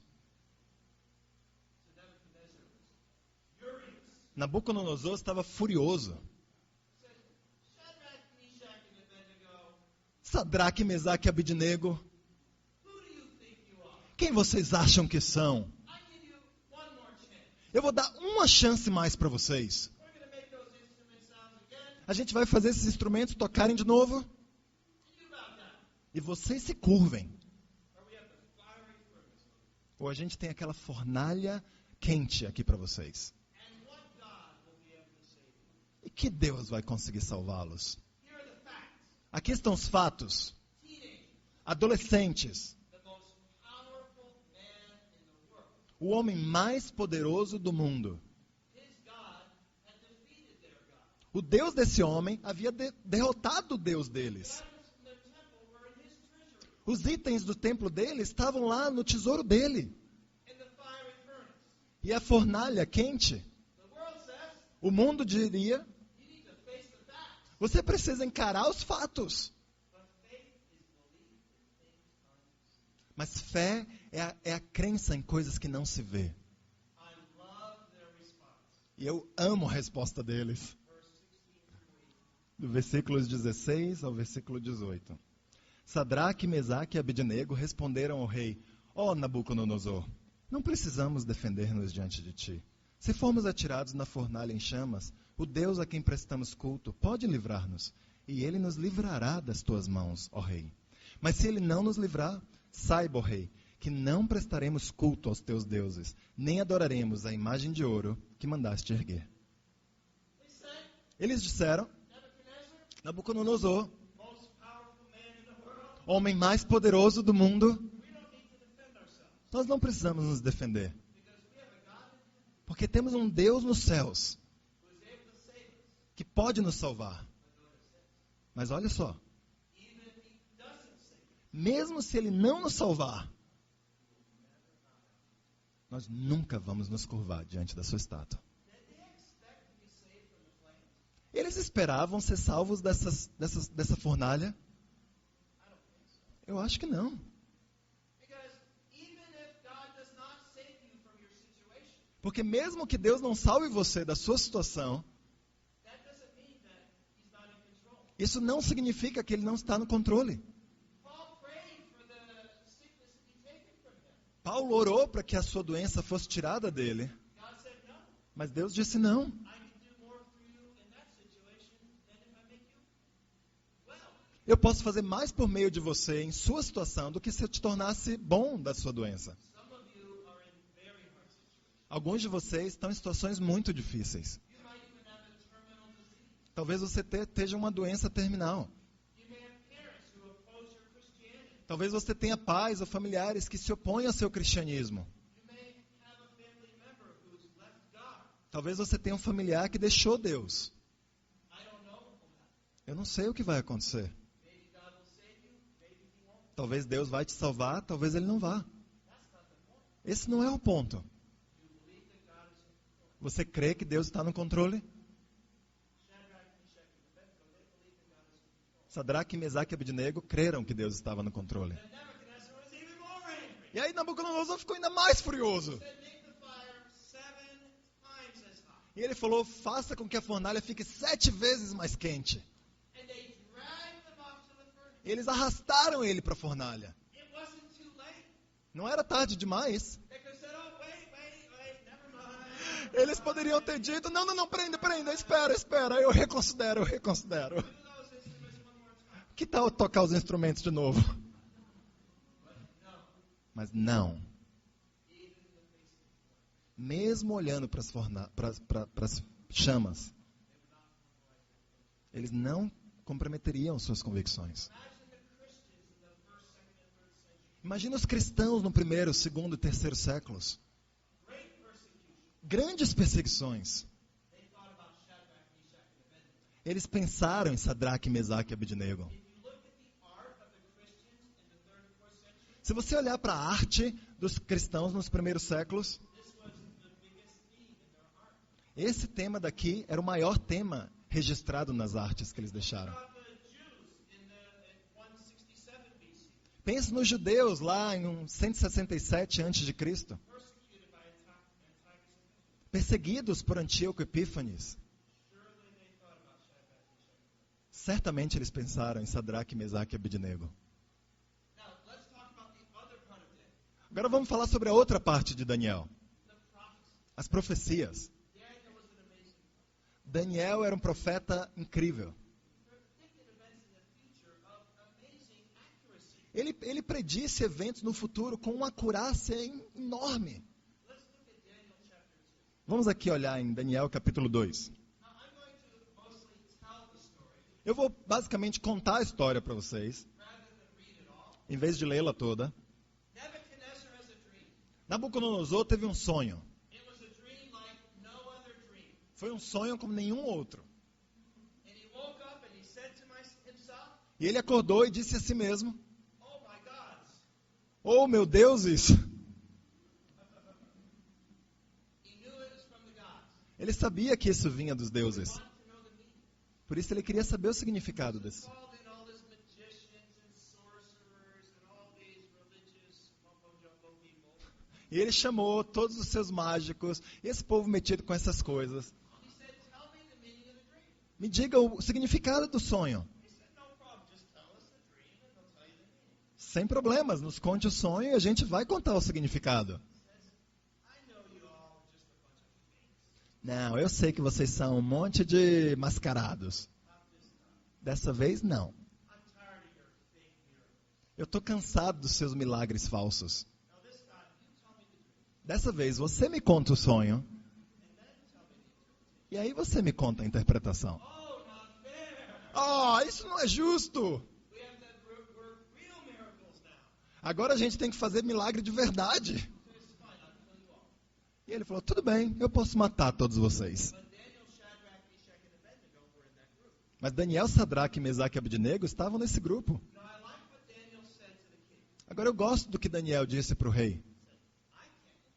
Speaker 2: Nabucodonosor estava furioso. Sadraque, Mesaque e Abednego, quem vocês acham que são? Eu vou dar uma chance mais para vocês. A gente vai fazer esses instrumentos tocarem de novo. E vocês se curvem. Ou a gente tem aquela fornalha quente aqui para vocês. E que Deus vai conseguir salvá-los? Aqui estão os fatos. Adolescentes. O homem mais poderoso do mundo. O Deus desse homem havia derrotado o Deus deles. Os itens do templo dele estavam lá no tesouro dele. E a fornalha quente. O mundo diria: você precisa encarar os fatos. Mas fé é a crença em coisas que não se vê. E eu amo a resposta deles. Do versículos 16 ao versículo 18. Sadraque, Mesaque e Abednego responderam ao rei: ó Nabucodonosor, não precisamos defender-nos diante de ti. Se formos atirados na fornalha em chamas, o Deus a quem prestamos culto pode livrar-nos, e ele nos livrará das tuas mãos, ó rei. Mas se ele não nos livrar, saiba, ó rei, que não prestaremos culto aos teus deuses, nem adoraremos a imagem de ouro que mandaste erguer. Eles disseram: Nabucodonosor, homem mais poderoso do mundo, nós não precisamos nos defender. Porque temos um Deus nos céus que pode nos salvar. Mas olha só, mesmo se ele não nos salvar, nós nunca vamos nos curvar diante da sua estátua. Eles esperavam ser salvos dessa fornalha? Eu acho que não. Porque mesmo que Deus não salve você da sua situação, isso não significa que ele não está no controle. Paulo orou para que a sua doença fosse tirada dele. Mas Deus disse não. Eu posso fazer mais por meio de você em sua situação do que se eu te tornasse bom da sua doença. Alguns de vocês estão em situações muito difíceis. Talvez você esteja uma doença terminal. Talvez você tenha pais ou familiares que se opõem ao seu cristianismo. Talvez você tenha um familiar que deixou Deus. Eu não sei o que vai acontecer. Talvez Deus vai te salvar, talvez Ele não vá. Esse não é o ponto. Você crê que Deus está no controle? Sadraque, Mesaque e Abednego creram que Deus estava no controle. E aí Nabucodonosor ficou ainda mais furioso. E ele falou: faça com que a fornalha fique 7 vezes mais quente. E eles arrastaram ele para a fornalha. Não era tarde demais. Eles poderiam ter dito: não, prenda, espera, eu reconsidero. Que tal tocar os instrumentos de novo? Mas não. Mesmo olhando para as chamas, eles não comprometeriam suas convicções. Imagina os cristãos no primeiro, segundo e terceiro séculos.
Speaker 1: Great persecution.
Speaker 2: Grandes perseguições.
Speaker 1: They thought about Shadrach, Meshach, and Abednego.
Speaker 2: Eles pensaram em Sadraque, Mesaque e Abednego.
Speaker 1: If you look at the art of the Christians in the 3rd and 4th century,
Speaker 2: Se você olhar para a arte dos cristãos nos primeiros séculos,
Speaker 1: this was the biggest theme in their art.
Speaker 2: esse tema daqui era o maior tema registrado nas artes que eles deixaram.
Speaker 1: About the Jews in 167 BC,
Speaker 2: Pense nos judeus lá em 167 a.C.,
Speaker 1: persecuted by Antiochus Epiphanes.
Speaker 2: perseguidos por Antíoco Epífanes.
Speaker 1: Surely they thought about Shadrach, Meshach, and Abednego.
Speaker 2: Certamente eles pensaram em Sadraque, Mesaque e Abednego.
Speaker 1: Now, let's talk about the other part of Daniel,
Speaker 2: Agora vamos falar sobre a outra parte de Daniel,
Speaker 1: the prophecy.
Speaker 2: as profecias.
Speaker 1: Daniel was an amazing prophet.
Speaker 2: Daniel era um profeta incrível.
Speaker 1: He predicted events in the future of amazing accuracy.
Speaker 2: Ele predisse eventos no futuro com uma acurácia enorme.
Speaker 1: Let's look at Daniel chapter 2.
Speaker 2: Vamos aqui olhar em Daniel capítulo 2.
Speaker 1: Now, I'm going to mostly tell the story
Speaker 2: Eu vou basicamente contar a história para vocês,
Speaker 1: rather than read it all.
Speaker 2: em vez de lê-la toda.
Speaker 1: Nebuchadnezzar has a dream.
Speaker 2: Nabucodonosor teve um sonho.
Speaker 1: It was a dream like no other dream.
Speaker 2: Foi um sonho como nenhum outro.
Speaker 1: And he woke up and he said to himself,
Speaker 2: E ele acordou e disse a si mesmo:
Speaker 1: "Oh my gods."
Speaker 2: Oh, meu Deus, isso!
Speaker 1: He knew it was from the gods.
Speaker 2: Ele sabia que isso vinha dos
Speaker 1: He
Speaker 2: deuses.
Speaker 1: wanted to know the meaning.
Speaker 2: Por isso ele queria saber o significado desse.
Speaker 1: Called in all these magicians and sorcerers and all these religious mumbo-jumbo people.
Speaker 2: E ele chamou todos os seus mágicos, esse povo metido com essas coisas.
Speaker 1: He said, "Tell me the meaning of the dream."
Speaker 2: Me diga o significado do sonho.
Speaker 1: He said, "No problem. Just tell us the dream and they'll tell you the meaning."
Speaker 2: Sem problemas, nos conte o sonho e a gente vai contar o significado.
Speaker 1: I know you all are just a bunch of fakes.
Speaker 2: Não, eu sei que vocês são um monte de mascarados.
Speaker 1: Not this time.
Speaker 2: Dessa vez, não.
Speaker 1: I'm tired of your fake miracles.
Speaker 2: Eu estou cansado dos seus milagres falsos.
Speaker 1: Now this time, you tell me the dream
Speaker 2: Dessa vez, você me conta o sonho
Speaker 1: and then tell me the interpretation.
Speaker 2: e aí você me conta a interpretação.
Speaker 1: Oh, not fair.
Speaker 2: Oh, isso não é justo!
Speaker 1: We have to work real miracles now.
Speaker 2: Agora a gente tem que fazer milagre de verdade.
Speaker 1: So it's fine. I'll kill you all.
Speaker 2: E ele falou, tudo bem, eu posso matar todos vocês.
Speaker 1: But Daniel, Shadrach, Meshach, and Abednego were in that group.
Speaker 2: Mas Daniel, Sadraque, Mesaque e Abednego estavam nesse grupo.
Speaker 1: Now I like what Daniel said to the king.
Speaker 2: Agora eu gosto do que Daniel disse para o rei.
Speaker 1: I can't interpret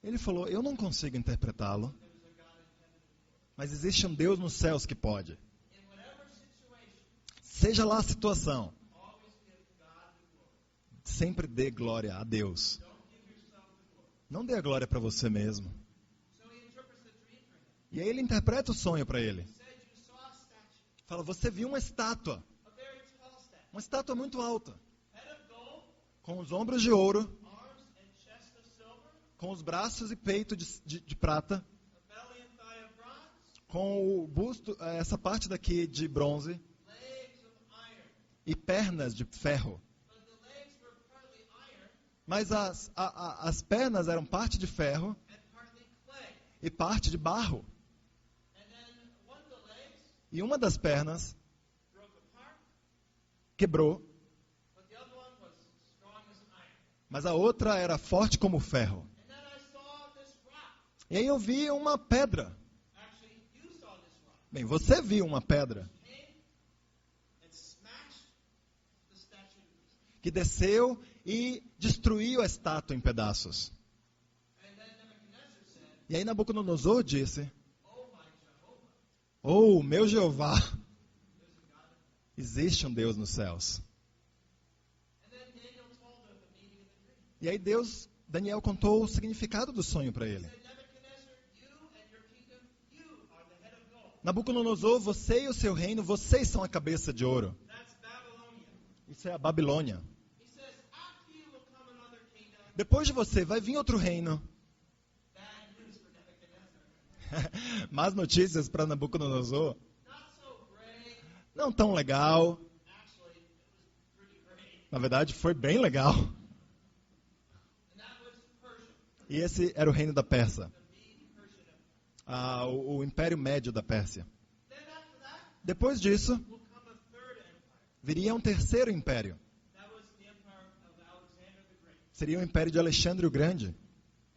Speaker 1: it.
Speaker 2: Ele falou, eu não consigo interpretá-lo,
Speaker 1: There is a God in heaven and earth.
Speaker 2: mas existe um Deus nos céus que pode.
Speaker 1: In whatever situation,
Speaker 2: Seja lá a situação,
Speaker 1: always give God the glory.
Speaker 2: sempre dê glória a Deus.
Speaker 1: Don't give yourself the glory.
Speaker 2: Não dê a glória para você mesmo.
Speaker 1: So he interprets the dream for him.
Speaker 2: E aí ele interpreta o sonho para ele.
Speaker 1: He said, "You saw a statue,
Speaker 2: Fala, você viu uma estátua,
Speaker 1: a very tall statue,
Speaker 2: uma estátua muito alta,
Speaker 1: head of gold,
Speaker 2: com os ombros de ouro,
Speaker 1: arms and chest of silver,
Speaker 2: com os braços e peito de prata,
Speaker 1: a belly and thigh of bronze,
Speaker 2: com o busto, essa parte daqui de bronze,
Speaker 1: legs of iron."
Speaker 2: e pernas de ferro.
Speaker 1: But the legs were partly iron
Speaker 2: Mas as pernas eram parte de ferro
Speaker 1: and partly clay.
Speaker 2: e parte de barro.
Speaker 1: And then one of the legs
Speaker 2: E uma das pernas
Speaker 1: broke apart,
Speaker 2: quebrou,
Speaker 1: but the other one was strong as iron.
Speaker 2: mas a outra era forte como ferro.
Speaker 1: And then I saw this rock.
Speaker 2: E aí eu vi uma pedra.
Speaker 1: Actually, you saw this rock.
Speaker 2: Bem, você viu uma pedra
Speaker 1: Came and smashed the statue to pieces.
Speaker 2: que desceu e destruiu a estátua em pedaços.
Speaker 1: And then Nebuchadnezzar said,
Speaker 2: E aí Nabucodonosor disse,
Speaker 1: "Oh my Jehovah,
Speaker 2: oh, meu Jeová,
Speaker 1: there's a God in heaven."
Speaker 2: existe um Deus nos céus.
Speaker 1: And then Daniel told him the meaning of the dream.
Speaker 2: E aí Daniel contou o significado do sonho para
Speaker 1: He
Speaker 2: ele.
Speaker 1: said, "Nebuchadnezzar, you and your kingdom, you are the head of gold.
Speaker 2: Nabucodonosor, você e o seu reino, vocês são a cabeça de ouro.
Speaker 1: That's Babylonia."
Speaker 2: Isso é a Babilônia.
Speaker 1: He says, "After you will come another kingdom."
Speaker 2: Depois de você vai vir outro reino.
Speaker 1: Bad news for Nebuchadnezzar.
Speaker 2: Más notícias para Nabucodonosor.
Speaker 1: Not so great.
Speaker 2: Não tão legal.
Speaker 1: Actually, it was pretty great.
Speaker 2: Na verdade, foi bem legal.
Speaker 1: And that was Persia,
Speaker 2: E esse era o reino da Pérsia.
Speaker 1: the Mede Persian Empire.
Speaker 2: O Império Médio da Pérsia.
Speaker 1: Then after that
Speaker 2: Depois disso,
Speaker 1: will come a third empire.
Speaker 2: viria um terceiro império.
Speaker 1: That was the empire of
Speaker 2: Seria o Império de Alexandre o Grande.
Speaker 1: And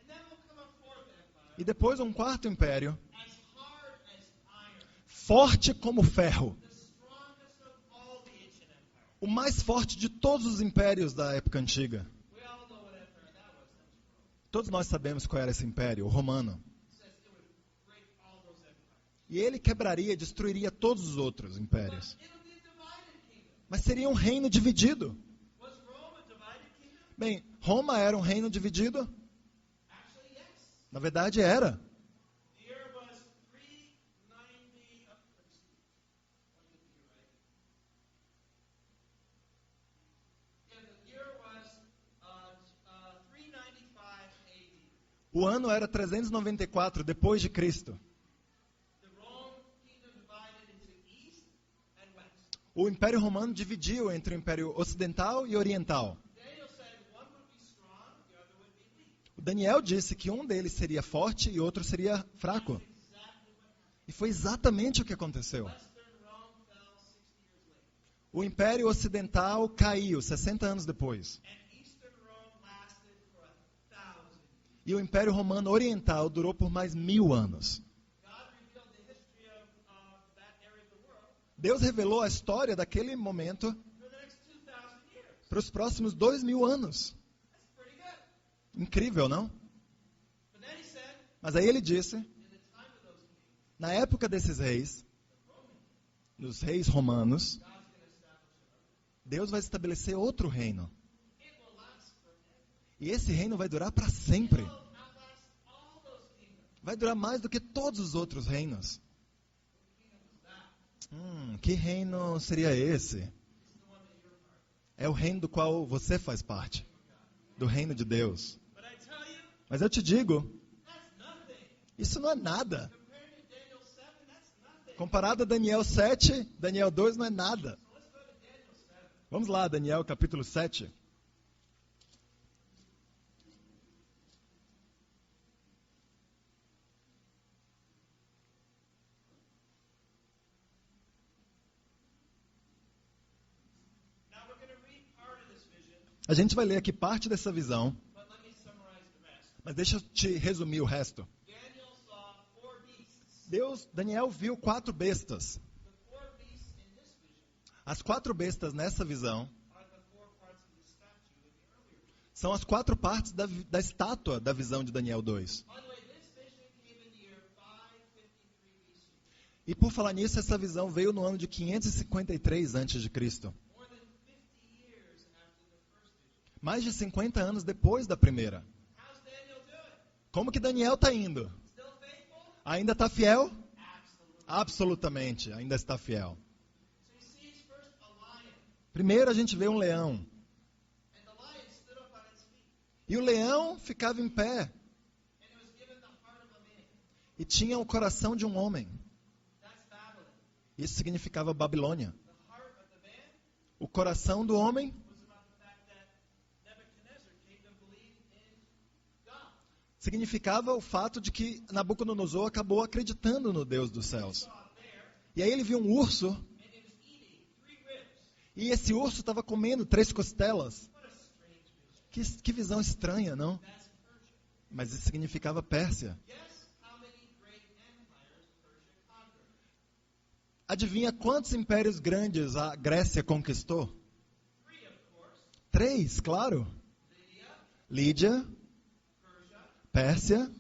Speaker 1: then will come a fourth empire,
Speaker 2: E depois um quarto império,
Speaker 1: as hard as iron,
Speaker 2: forte como ferro.
Speaker 1: the strongest of all the ancient empires.
Speaker 2: O mais forte de todos os impérios da época antiga.
Speaker 1: We all know what empire that was. That was Rome.
Speaker 2: Todos nós sabemos qual era esse império, o romano.
Speaker 1: It says it would break all those empires.
Speaker 2: E ele quebraria, destruiria todos os outros
Speaker 1: But
Speaker 2: impérios.
Speaker 1: it'll be a divided kingdom.
Speaker 2: Mas seria um reino dividido.
Speaker 1: Was Rome a divided kingdom?
Speaker 2: Bem, Roma era um reino dividido?
Speaker 1: Actually, yes.
Speaker 2: Na verdade era.
Speaker 1: The year was 390. Let's see. Let me get the year right. Yeah, the year was 395 AD.
Speaker 2: O ano era 394 depois de Cristo.
Speaker 1: The Rome kingdom divided into East and West.
Speaker 2: O Império Romano dividiu entre o Império Ocidental e Oriental.
Speaker 1: Daniel said one would be strong, the other would be weak.
Speaker 2: O Daniel disse que um deles seria forte e outro seria fraco.
Speaker 1: Exactly what happened.
Speaker 2: E foi exatamente o que aconteceu.
Speaker 1: Western Rome fell 60 years later,
Speaker 2: O Império Ocidental caiu 60 anos depois.
Speaker 1: and Eastern Rome lasted for 1,000 years.
Speaker 2: E o Império Romano Oriental durou por mais 1000 anos.
Speaker 1: God revealed the history of that area of the world
Speaker 2: Deus revelou a história daquele momento
Speaker 1: for the next 2,000 years.
Speaker 2: para os próximos 2000 anos.
Speaker 1: That's pretty good.
Speaker 2: Incrível, não?
Speaker 1: But then he said,
Speaker 2: Mas aí ele disse,
Speaker 1: in the time of those kings,
Speaker 2: na época desses reis,
Speaker 1: the Roman kings,
Speaker 2: dos reis romanos,
Speaker 1: God's going to establish another.
Speaker 2: Deus vai estabelecer outro reino.
Speaker 1: It will last forever.
Speaker 2: E esse reino vai durar para sempre.
Speaker 1: It will outlast all those kingdoms.
Speaker 2: Vai durar mais do que todos os outros reinos.
Speaker 1: What kingdom was that?
Speaker 2: Que reino seria esse?
Speaker 1: It's the one that you're part of.
Speaker 2: É o reino do qual você faz parte. Do reino de Deus.
Speaker 1: But I tell you,
Speaker 2: Mas eu te digo,
Speaker 1: that's nothing.
Speaker 2: isso não é nada.
Speaker 1: Compared to Daniel 7, that's nothing.
Speaker 2: Comparado a Daniel 7, Daniel 2 não é nada.
Speaker 1: So let's go to Daniel 7.
Speaker 2: Vamos lá, Daniel capítulo 7.
Speaker 1: Now we're going to read part of this vision,
Speaker 2: A gente vai ler aqui parte dessa visão,
Speaker 1: but let me summarize the rest.
Speaker 2: mas deixa eu te resumir o resto.
Speaker 1: Daniel saw 4 beasts.
Speaker 2: Daniel viu 4 bestas.
Speaker 1: The 4 beasts in this vision
Speaker 2: As 4 bestas nessa visão
Speaker 1: are the 4 parts of the statue in the earlier vision.
Speaker 2: são as 4 partes da estátua da visão de Daniel 2.
Speaker 1: By the way, this vision came in the year 553 BC.
Speaker 2: E por falar nisso, essa visão veio no ano de 553 a.C.
Speaker 1: More than 50 years after the first vision.
Speaker 2: Mais de 50 anos depois da primeira.
Speaker 1: How's Daniel doing?
Speaker 2: Como que Daniel está indo?
Speaker 1: Still faithful?
Speaker 2: Ainda está fiel?
Speaker 1: Absolutely.
Speaker 2: Absolutamente, ainda está fiel.
Speaker 1: So he sees first a lion,
Speaker 2: Primeiro a gente vê um leão.
Speaker 1: and the lion stood up on its feet,
Speaker 2: E o leão ficava em pé.
Speaker 1: and it was given the heart of a man.
Speaker 2: E tinha o coração de um homem.
Speaker 1: That's Babylon.
Speaker 2: Isso significava Babilônia.
Speaker 1: The heart of the man
Speaker 2: O coração do homem
Speaker 1: was about the fact that Nebuchadnezzar came to believe in God.
Speaker 2: significava o fato de que Nabucodonosor acabou acreditando no Deus dos céus.
Speaker 1: Saw a bear,
Speaker 2: E aí ele viu um urso,
Speaker 1: and it was eating 3 ribs.
Speaker 2: e esse urso estava comendo 3 costelas.
Speaker 1: What a strange vision.
Speaker 2: Que visão estranha, não?
Speaker 1: That's Persia.
Speaker 2: Mas isso significava Pérsia.
Speaker 1: Guess how many great empires Persia conquered?
Speaker 2: Adivinha quantos impérios grandes a Grécia conquistou?
Speaker 1: 3, of course.
Speaker 2: 3, claro.
Speaker 1: Lydia,
Speaker 2: Lídia,
Speaker 1: Persia,
Speaker 2: Pérsia,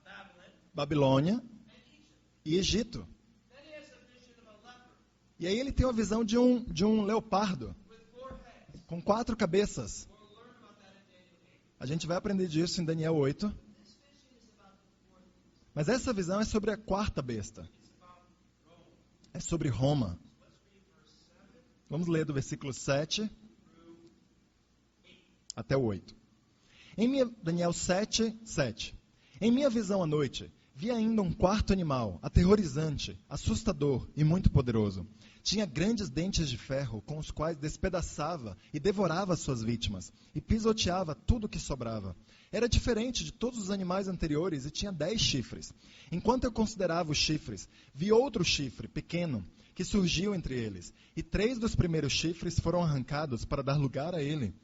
Speaker 1: Babylon,
Speaker 2: Babilônia
Speaker 1: and Egypt.
Speaker 2: e Egito.
Speaker 1: Then he has a vision of a leopard
Speaker 2: E aí ele tem uma visão de um leopardo
Speaker 1: with 4 heads.
Speaker 2: com 4 cabeças.
Speaker 1: We'll learn about that in Daniel 8.
Speaker 2: A gente vai aprender disso em Daniel 8.
Speaker 1: This vision is about the 4th beast.
Speaker 2: Mas essa visão é sobre a 4ª besta.
Speaker 1: It's about Rome.
Speaker 2: É sobre Roma.
Speaker 1: Let's read verse 7
Speaker 2: Vamos ler do versículo 7
Speaker 1: through 8.
Speaker 2: até o 8. Daniel 7, 7. Em minha visão à noite, vi ainda um quarto animal, aterrorizante, assustador e muito poderoso. Tinha grandes dentes de ferro, com os quais despedaçava e devorava suas vítimas, e pisoteava tudo que sobrava. Era diferente de todos os animais anteriores e tinha 10 chifres. Enquanto eu considerava os chifres, vi outro chifre, pequeno, que surgiu entre eles, e 3 dos primeiros chifres foram arrancados para dar lugar a ele.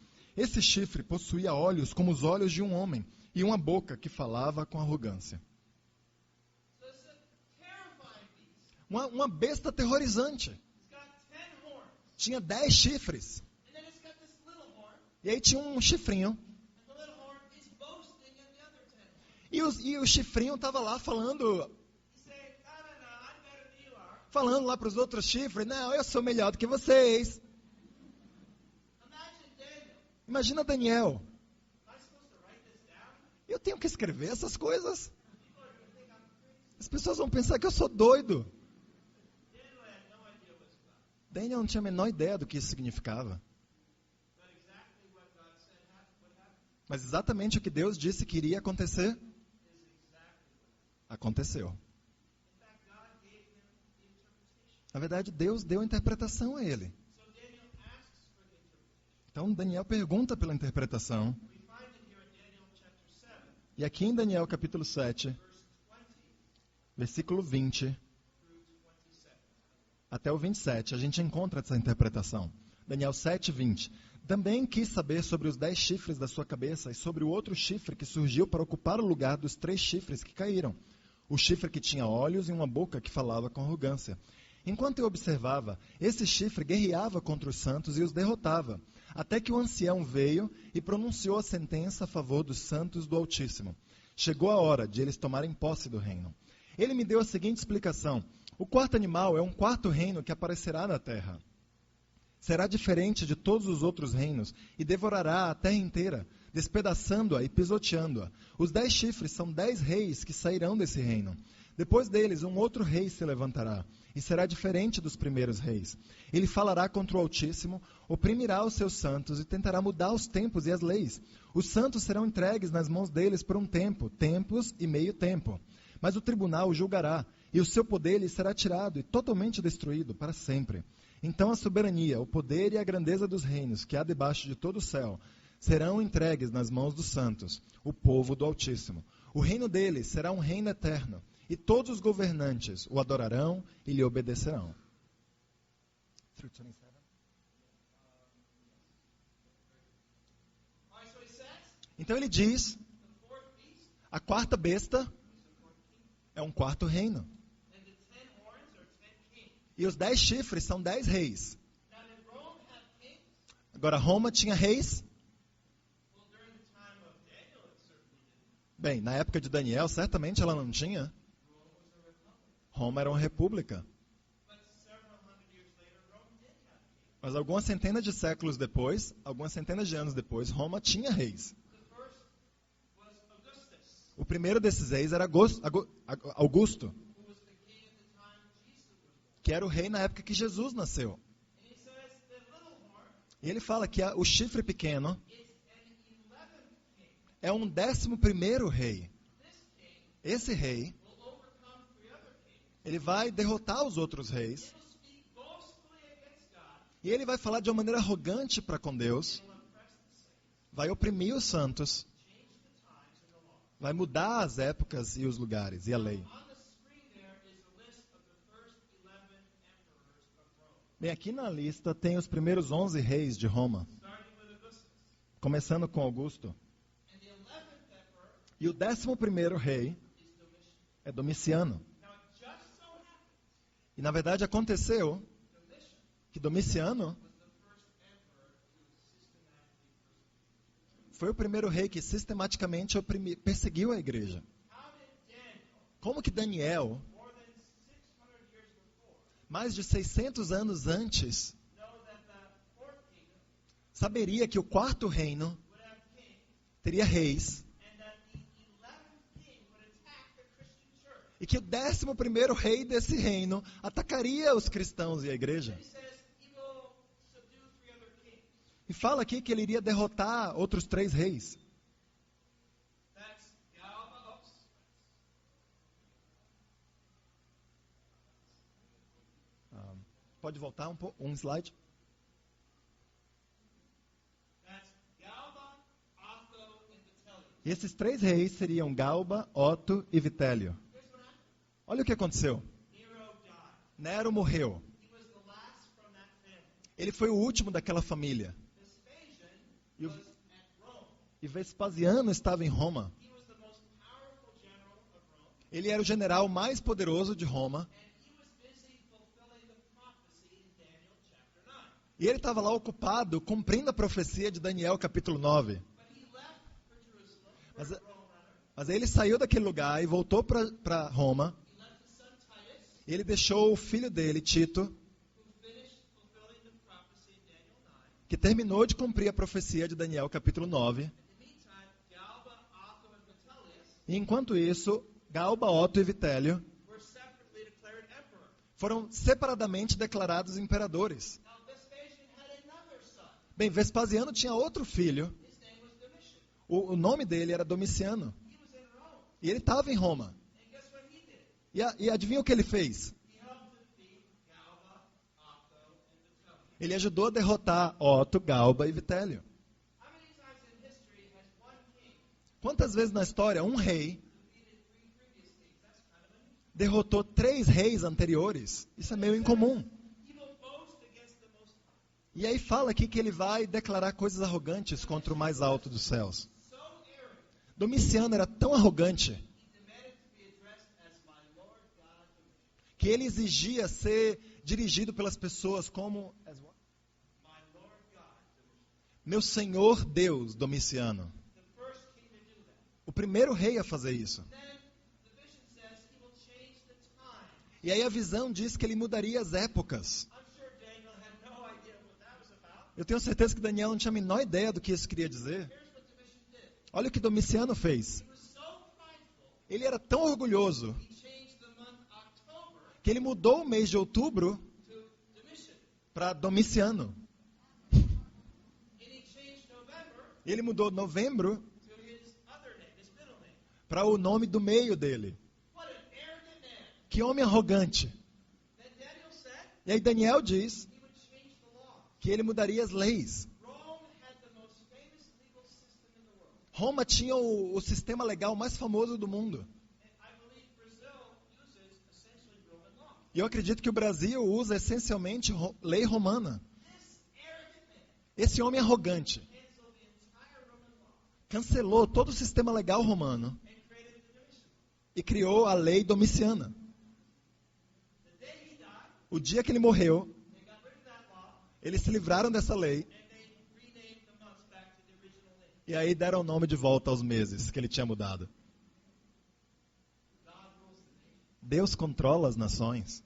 Speaker 2: Esse chifre possuía olhos como os olhos de um homem e uma boca que falava com arrogância.
Speaker 1: So it's a terrifying beast.
Speaker 2: Uma besta aterrorizante.
Speaker 1: It's got 10 horns.
Speaker 2: Tinha 10 chifres.
Speaker 1: And then it's got this little horn.
Speaker 2: E aí tinha um chifrinho.
Speaker 1: And the little horn is boasting in the other 10 horns.
Speaker 2: E o chifrinho estava lá falando
Speaker 1: He's saying, no, I'm better than you are.
Speaker 2: falando lá para os outros chifres, não, eu sou melhor do que vocês.
Speaker 1: Imagine Daniel.
Speaker 2: Imagina Daniel.
Speaker 1: Am I supposed to write this down?
Speaker 2: Eu tenho que escrever essas coisas.
Speaker 1: People are going to think I'm crazy.
Speaker 2: As pessoas vão pensar que eu sou doido.
Speaker 1: Daniel had no idea what it's about.
Speaker 2: Daniel não tinha a menor ideia do que isso significava.
Speaker 1: But exactly what God said what happened
Speaker 2: Mas exatamente o que Deus disse que iria acontecer,
Speaker 1: is exactly what
Speaker 2: aconteceu.
Speaker 1: happened. In fact, God gave him the interpretation.
Speaker 2: Na verdade, Deus deu a interpretação a ele.
Speaker 1: So Daniel asks for the interpretation.
Speaker 2: Então Daniel pergunta pela interpretação.
Speaker 1: We find it here in Daniel chapter 7,
Speaker 2: E aqui em Daniel capítulo 7,
Speaker 1: verse 20
Speaker 2: versículo 20
Speaker 1: through 27.
Speaker 2: até o 27, a gente encontra essa interpretação. Daniel 7, 20. Também quis saber sobre os 10 chifres da sua cabeça e sobre o outro chifre que surgiu para ocupar o lugar dos 3 chifres que caíram. O chifre que tinha olhos e uma boca que falava com arrogância. Enquanto eu observava, esse chifre guerreava contra os santos e os derrotava, até que o ancião veio e pronunciou a sentença a favor dos santos do Altíssimo. Chegou a hora de eles tomarem posse do reino. Ele me deu a seguinte explicação: o quarto animal é um quarto reino que aparecerá na terra. Será diferente de todos os outros reinos e devorará a terra inteira, despedaçando-a e pisoteando-a. Os 10 chifres são 10 reis que sairão desse reino. Depois deles, um outro rei se levantará, e será diferente dos primeiros reis. Ele falará contra o Altíssimo, oprimirá os seus santos e tentará mudar os tempos e as leis. Os santos serão entregues nas mãos deles por um tempo, tempos e meio tempo. Mas o tribunal o julgará, e o seu poder lhe será tirado e totalmente destruído para sempre. Então a soberania, o poder e a grandeza dos reinos que há debaixo de todo o céu serão entregues nas mãos dos santos, o povo do Altíssimo. O reino deles será um reino eterno, e todos os governantes o adorarão e lhe obedecerão.
Speaker 1: All right, so he says,
Speaker 2: Então ele diz,
Speaker 1: the fourth beast
Speaker 2: a quarta besta
Speaker 1: is the fourth kingdom.
Speaker 2: é um quarto reino.
Speaker 1: And the 10 horns are 10 kings.
Speaker 2: E os 10 chifres são 10 reis.
Speaker 1: Now, did Rome have kings?
Speaker 2: Agora, Roma tinha reis?
Speaker 1: Well, during the time of Daniel, it certainly didn't.
Speaker 2: Bem, na época de Daniel, certamente ela não tinha.
Speaker 1: Rome was a republic.
Speaker 2: Roma era uma república.
Speaker 1: But several hundred years later, Rome did have kings.
Speaker 2: Mas algumas centenas de séculos depois, algumas centenas de anos depois, Roma tinha reis.
Speaker 1: The first was Augustus,
Speaker 2: O primeiro desses reis era Augusto,
Speaker 1: who was the king at the time Jesus was born.
Speaker 2: que era o rei na época que Jesus nasceu.
Speaker 1: And he says the little horn
Speaker 2: E ele fala que o chifre pequeno
Speaker 1: is an 11th king.
Speaker 2: é um 11º rei.
Speaker 1: This king
Speaker 2: Esse rei,
Speaker 1: will overcome 3 other kings.
Speaker 2: ele vai derrotar os outros reis.
Speaker 1: It will speak boastfully against God.
Speaker 2: E ele vai falar de uma maneira arrogante para com Deus.
Speaker 1: It will oppress the saints,
Speaker 2: Vai oprimir os santos.
Speaker 1: change the times and the law.
Speaker 2: Vai mudar as épocas e os lugares e a lei.
Speaker 1: On the screen there is a list of the first 11 emperors of Rome,
Speaker 2: Bem, aqui na lista tem os primeiros 11 reis de Roma,
Speaker 1: starting with Augustus.
Speaker 2: começando com Augusto.
Speaker 1: And the 11th emperor
Speaker 2: E o 11º rei
Speaker 1: is Domitian.
Speaker 2: é Domiciano.
Speaker 1: Now, it just so happens
Speaker 2: E na verdade aconteceu
Speaker 1: Domitian
Speaker 2: que Domiciano
Speaker 1: was the first emperor to systematically persecute.
Speaker 2: foi o primeiro rei que sistematicamente perseguiu a igreja.
Speaker 1: How did Daniel,
Speaker 2: Como que Daniel,
Speaker 1: more than 600 years before,
Speaker 2: mais de 600 anos antes,
Speaker 1: know that the fourth kingdom
Speaker 2: saberia que o quarto reino
Speaker 1: would have kings
Speaker 2: teria reis
Speaker 1: and that the 11th king would attack the Christian church?
Speaker 2: e que o 11º rei desse reino atacaria os cristãos e a igreja?
Speaker 1: He says he will subdue 3 other kings.
Speaker 2: E fala aqui que ele iria derrotar outros 3 reis.
Speaker 1: That's Galba. Oops.
Speaker 2: Pode voltar um slide?
Speaker 1: That's Galba, Otho, and Vitellius.
Speaker 2: E esses 3 reis seriam Galba, Otto e Vitélio.
Speaker 1: Here's what happened.
Speaker 2: Olha o que aconteceu.
Speaker 1: Nero died.
Speaker 2: Nero morreu.
Speaker 1: He was the last from that family.
Speaker 2: Ele foi o último daquela família.
Speaker 1: Vespasian
Speaker 2: E,
Speaker 1: was at Rome.
Speaker 2: e Vespasiano estava em Roma.
Speaker 1: He was the most powerful general of Rome,
Speaker 2: Ele era o general mais poderoso de Roma.
Speaker 1: and he was busy fulfilling the prophecy in Daniel chapter 9.
Speaker 2: E ele estava lá ocupado cumprindo a profecia de Daniel capítulo 9.
Speaker 1: But he left for Jerusalem,
Speaker 2: Mas,
Speaker 1: for Rome rather.
Speaker 2: mas aí ele saiu daquele lugar e voltou para Roma.
Speaker 1: He left his son Titus,
Speaker 2: E ele deixou o filho dele, Tito,
Speaker 1: who finished fulfilling the prophecy in Daniel 9.
Speaker 2: que terminou de cumprir a profecia de Daniel capítulo 9.
Speaker 1: In the meantime, Galba, Otho, and Vitellius
Speaker 2: E enquanto isso, Galba, Otto e Vitélio
Speaker 1: were separately declared emperor.
Speaker 2: foram separadamente declarados imperadores.
Speaker 1: Now Vespasian had another son.
Speaker 2: Bem, Vespasiano tinha outro filho.
Speaker 1: His name was Domitian.
Speaker 2: O nome dele era Domiciano.
Speaker 1: He was in Rome.
Speaker 2: E ele estava em Roma.
Speaker 1: And guess what he did?
Speaker 2: E adivinha o que ele fez?
Speaker 1: He helped defeat Galba, Otto, and Vitellius.
Speaker 2: Ele ajudou a derrotar Otto, Galba e Vitélio.
Speaker 1: How many times in history has one king
Speaker 2: Quantas vezes na história um rei
Speaker 1: defeated three previous kings? That's kind of unusual.
Speaker 2: derrotou 3 reis anteriores? Isso é meio incomum.
Speaker 1: He will boast against the Most High.
Speaker 2: E aí fala aqui que ele vai declarar coisas arrogantes contra o mais alto dos céus.
Speaker 1: So arrogant,
Speaker 2: Domiciano era tão arrogante
Speaker 1: he demanded to be addressed as my Lord God Domitian.
Speaker 2: que ele exigia ser dirigido pelas pessoas como
Speaker 1: My Lord God Domitian.
Speaker 2: meu Senhor Deus Domiciano.
Speaker 1: The first king to do that.
Speaker 2: O primeiro rei a fazer isso.
Speaker 1: Then the vision says he will change the time.
Speaker 2: E aí a visão diz que ele mudaria as épocas.
Speaker 1: I'm sure Daniel had no idea what that was about.
Speaker 2: Eu tenho certeza que Daniel não tinha a menor ideia do que isso queria dizer.
Speaker 1: Here's what Domitian did.
Speaker 2: Olha o que Domiciano fez.
Speaker 1: He was so prideful,
Speaker 2: Ele era tão orgulhoso
Speaker 1: he changed the month October
Speaker 2: que ele mudou o mês de outubro
Speaker 1: to Domitian.
Speaker 2: para Domiciano.
Speaker 1: And he changed November
Speaker 2: E ele mudou novembro
Speaker 1: to his other name, his middle name.
Speaker 2: para o nome do meio dele.
Speaker 1: What an arrogant man.
Speaker 2: Que homem arrogante.
Speaker 1: Then Daniel said
Speaker 2: E aí Daniel diz
Speaker 1: he would change the law.
Speaker 2: que ele mudaria as leis.
Speaker 1: Rome had the most famous legal system in the world.
Speaker 2: Roma tinha o sistema legal mais famoso do mundo.
Speaker 1: And I believe Brazil uses essentially Roman law.
Speaker 2: E eu acredito que o Brasil usa essencialmente lei romana.
Speaker 1: This arrogant man
Speaker 2: Esse homem arrogante
Speaker 1: canceled the entire Roman law
Speaker 2: cancelou todo o sistema legal romano
Speaker 1: and created the Domitian.
Speaker 2: e criou a lei domiciana.
Speaker 1: The day he died,
Speaker 2: O dia que ele morreu,
Speaker 1: they got rid of that law
Speaker 2: eles se livraram dessa lei
Speaker 1: and they renamed the months back to the original name.
Speaker 2: e aí deram o nome de volta aos meses que ele tinha mudado.
Speaker 1: God rules the nation.
Speaker 2: Deus controla as nações.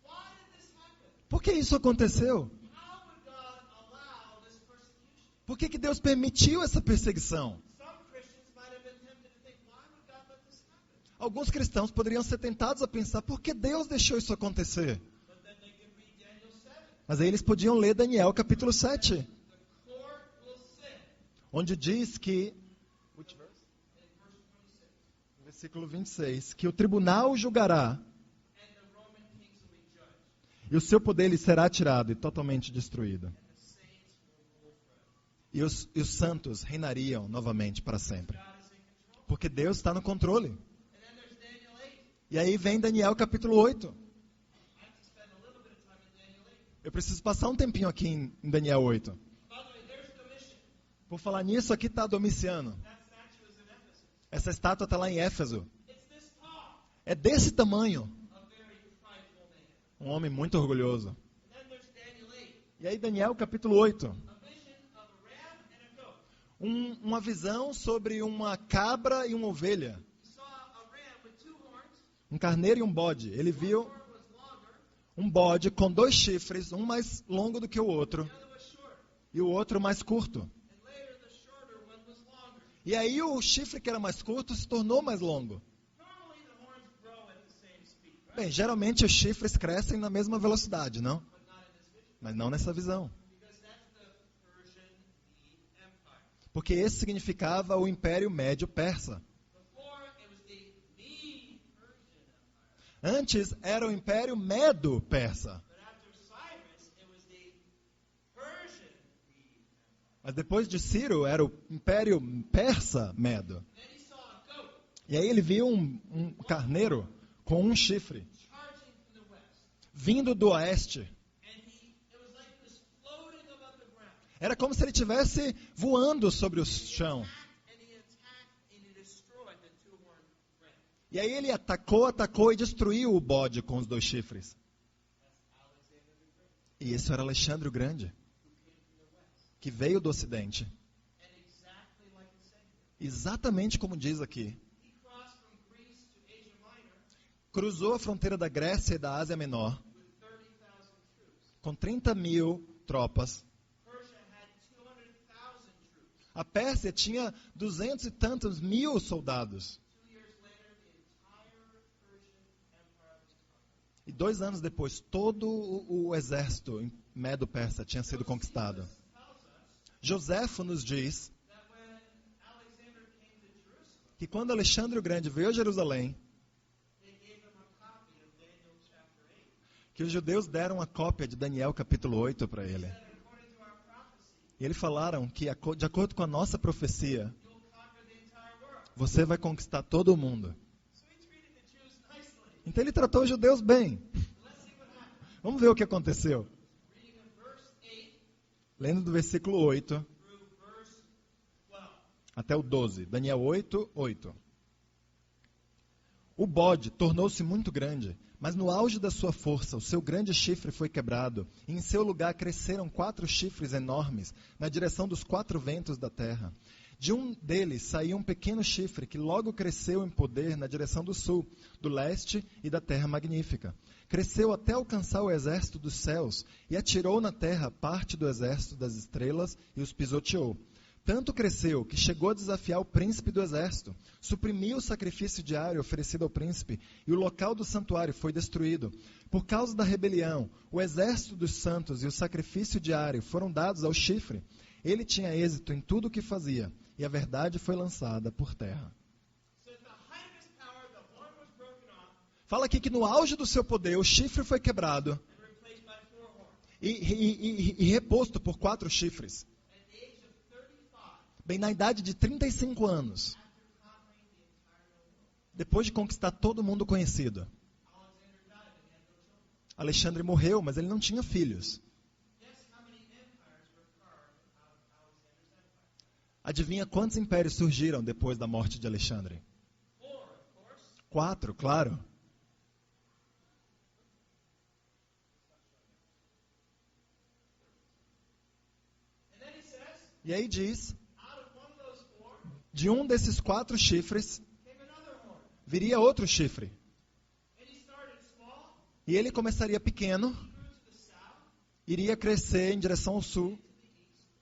Speaker 1: Why did this happen?
Speaker 2: Por que isso aconteceu?
Speaker 1: How would God allow this persecution?
Speaker 2: Por que Deus permitiu essa perseguição?
Speaker 1: Some Christians might have been tempted to think, why would God let this happen?
Speaker 2: Alguns cristãos poderiam ser tentados a pensar, por que Deus deixou isso acontecer?
Speaker 1: But then they could read Daniel 7.
Speaker 2: Mas aí eles podiam ler Daniel capítulo 7,
Speaker 1: The court will sit.
Speaker 2: onde diz que,
Speaker 1: In verse 26.
Speaker 2: versículo 26, que o tribunal julgará
Speaker 1: And the Roman kings will be judged.
Speaker 2: e o seu poder lhe será tirado e totalmente destruído.
Speaker 1: And the saints will rule forever.
Speaker 2: E os santos reinariam novamente para sempre.
Speaker 1: God is in control.
Speaker 2: Porque Deus está no controle.
Speaker 1: And then there's Daniel 8.
Speaker 2: E aí vem Daniel capítulo 8.
Speaker 1: I have to spend a little bit of time in Daniel 8.
Speaker 2: Eu preciso passar um tempinho aqui em Daniel 8.
Speaker 1: By the way, there's Domitian.
Speaker 2: Por falar nisso, aqui está Domiciano.
Speaker 1: That statue is in Ephesus.
Speaker 2: Essa estátua está lá em Éfeso.
Speaker 1: It's this tall.
Speaker 2: É desse tamanho.
Speaker 1: A very prideful man.
Speaker 2: Um homem muito orgulhoso.
Speaker 1: And then there's Daniel 8.
Speaker 2: E aí Daniel capítulo 8.
Speaker 1: A vision of a ram and a goat.
Speaker 2: Uma visão sobre uma cabra e uma ovelha.
Speaker 1: He saw a ram with 2 horns.
Speaker 2: Um carneiro e um bode. Ele
Speaker 1: One
Speaker 2: viu
Speaker 1: horn was longer,
Speaker 2: um bode com 2 chifres, um mais longo do que o outro
Speaker 1: the other was short.
Speaker 2: e o outro mais curto.
Speaker 1: And later the shorter one was longer.
Speaker 2: E aí o chifre que era mais curto se tornou mais longo.
Speaker 1: Normally the horns grow at the same speed, right?
Speaker 2: Bem, geralmente os chifres crescem na mesma velocidade, não?
Speaker 1: But not in this vision.
Speaker 2: Mas não nessa visão.
Speaker 1: Because that's the Persian Mede Empire.
Speaker 2: Porque esse significava o Império Médio Persa.
Speaker 1: Before it was the Mede Persian Empire.
Speaker 2: Antes era o Império Medo-Persa.
Speaker 1: But after Cyrus, it was the Persian Mede Empire.
Speaker 2: Mas depois de Ciro era o Império Persa-Medo.
Speaker 1: Then he saw a goat
Speaker 2: E aí ele viu um carneiro com um chifre
Speaker 1: charging from the west.
Speaker 2: vindo do oeste.
Speaker 1: And it was like it was floating above the ground.
Speaker 2: Era como se ele estivesse voando sobre o chão.
Speaker 1: And he attacked and he destroyed the two-horned ram.
Speaker 2: E aí ele atacou e destruiu o bode com os 2 chifres.
Speaker 1: That's Alexander the Great,
Speaker 2: E esse era Alexandre o Grande,
Speaker 1: who came from the west.
Speaker 2: que veio do Ocidente.
Speaker 1: And exactly like it's saying here,
Speaker 2: Exatamente como diz aqui.
Speaker 1: he crossed from Greece to Asia Minor
Speaker 2: Cruzou a fronteira da Grécia e da Ásia Menor
Speaker 1: with 30,000 troops.
Speaker 2: com 30.000 tropas.
Speaker 1: Persia had 200,000 troops.
Speaker 2: A Pérsia tinha 200 e tantos mil soldados.
Speaker 1: 2 years later, the entire Persian Empire was conquered.
Speaker 2: E 2 anos depois, todo o exército medo-persa tinha sido conquistado.
Speaker 1: Josephus tells us
Speaker 2: Joséfo nos diz
Speaker 1: that when Alexander came to Jerusalem,
Speaker 2: que quando Alexandre o Grande veio a Jerusalém,
Speaker 1: they gave him a copy of Daniel chapter 8.
Speaker 2: que os judeus deram uma cópia de Daniel capítulo 8 para ele.
Speaker 1: That according to our prophecy,
Speaker 2: E eles falaram que, de acordo com a nossa profecia,
Speaker 1: you'll conquer the entire world.
Speaker 2: você vai conquistar todo o mundo.
Speaker 1: So he treated the Jews nicely.
Speaker 2: Então ele tratou os judeus bem.
Speaker 1: Let's see what happened.
Speaker 2: Vamos ver o que aconteceu.
Speaker 1: Reading in verse 8
Speaker 2: Lendo do versículo 8
Speaker 1: through verse 12.
Speaker 2: até o 12. Daniel 8, 8. O bode tornou-se muito grande, mas no auge da sua força, o seu grande chifre foi quebrado, e em seu lugar cresceram 4 chifres enormes, na direção dos 4 ventos da terra. De um deles saía um pequeno chifre, que logo cresceu em poder na direção do sul, do leste e da terra magnífica. Cresceu até alcançar o exército dos céus, e atirou na terra parte do exército das estrelas, e os pisoteou. Tanto cresceu que chegou a desafiar o príncipe do exército, suprimiu o sacrifício diário oferecido ao príncipe, e o local do santuário foi destruído. Por causa da rebelião, o exército dos santos e o sacrifício diário foram dados ao chifre. Ele tinha êxito em tudo o que fazia, e a verdade foi lançada por terra.
Speaker 1: So at the height of his power, the horn was broken off
Speaker 2: Fala aqui que no auge do seu poder, o chifre foi quebrado
Speaker 1: and replaced by 4 horns.
Speaker 2: e reposto por 4 chifres.
Speaker 1: At the age of 35,
Speaker 2: Bem, na idade de 35 anos,
Speaker 1: after conquering the entire known world,
Speaker 2: depois de conquistar todo mundo conhecido,
Speaker 1: Alexander died and he had no children.
Speaker 2: Alexandre morreu, mas ele não tinha filhos.
Speaker 1: Guess how many empires were carved out of Alexander's empire?
Speaker 2: Adivinha quantos impérios surgiram depois da morte de Alexandre?
Speaker 1: 4, of course.
Speaker 2: 4, claro.
Speaker 1: And then he says,
Speaker 2: E aí diz,
Speaker 1: out of one of those 4
Speaker 2: de um desses 4 chifres,
Speaker 1: came another horn.
Speaker 2: viria outro chifre.
Speaker 1: And he started small,
Speaker 2: E ele começaria pequeno,
Speaker 1: grew to the south,
Speaker 2: iria crescer em direção ao sul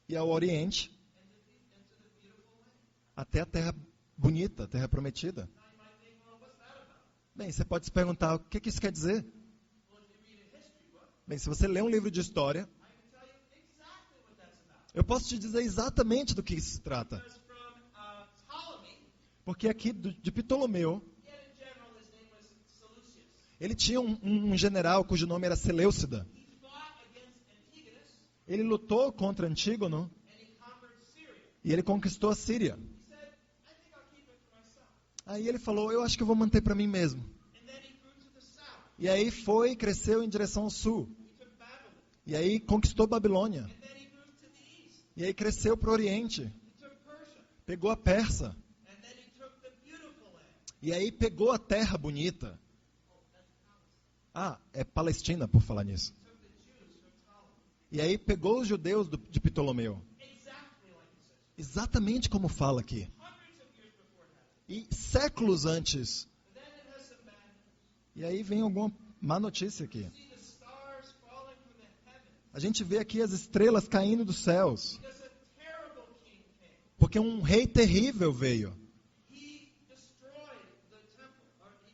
Speaker 2: e ao oriente,
Speaker 1: and to the beautiful land.
Speaker 2: até a terra bonita, a terra prometida.
Speaker 1: Now you might think, well, what's that about?
Speaker 2: Bem, você pode se perguntar, o que isso quer dizer?
Speaker 1: Well, if you read a history book,
Speaker 2: Bem, se você lê um livro de história,
Speaker 1: I can tell you exactly what that's about.
Speaker 2: eu posso te dizer exatamente do que isso se trata.
Speaker 1: Because from Ptolemy,
Speaker 2: Porque aqui de Ptolomeu,
Speaker 1: yet in general his name was Seleucus.
Speaker 2: ele tinha um general cujo nome era Seleucida.
Speaker 1: He fought against Antigonus
Speaker 2: Ele lutou contra Antígono
Speaker 1: and he conquered Syria.
Speaker 2: e ele conquistou a Síria.
Speaker 1: He said, I think I'll keep it for myself.
Speaker 2: Aí ele falou, eu acho que eu vou manter para mim mesmo.
Speaker 1: And then he grew to the south.
Speaker 2: E aí foi e cresceu em direção ao sul.
Speaker 1: He took Babylon.
Speaker 2: E aí conquistou Babilônia.
Speaker 1: And then he moved to the east.
Speaker 2: E aí cresceu para o oriente.
Speaker 1: He took Persia.
Speaker 2: Pegou a Persa.
Speaker 1: And then he took the beautiful land.
Speaker 2: E aí pegou a terra bonita.
Speaker 1: Oh, that's Palestine.
Speaker 2: Ah, é Palestina, por falar nisso.
Speaker 1: He took the Jews from Ptolemy.
Speaker 2: E aí pegou os judeus de Ptolomeu.
Speaker 1: Exactly like he says.
Speaker 2: Exatamente como fala aqui.
Speaker 1: Hundreds of years before it happened.
Speaker 2: E séculos antes.
Speaker 1: But then it has some bad news.
Speaker 2: E aí vem alguma má notícia aqui.
Speaker 1: See the stars falling from the heavens
Speaker 2: A gente vê aqui as estrelas caindo dos céus.
Speaker 1: because a terrible king came.
Speaker 2: Porque um rei terrível veio.
Speaker 1: He destroyed the temple, or he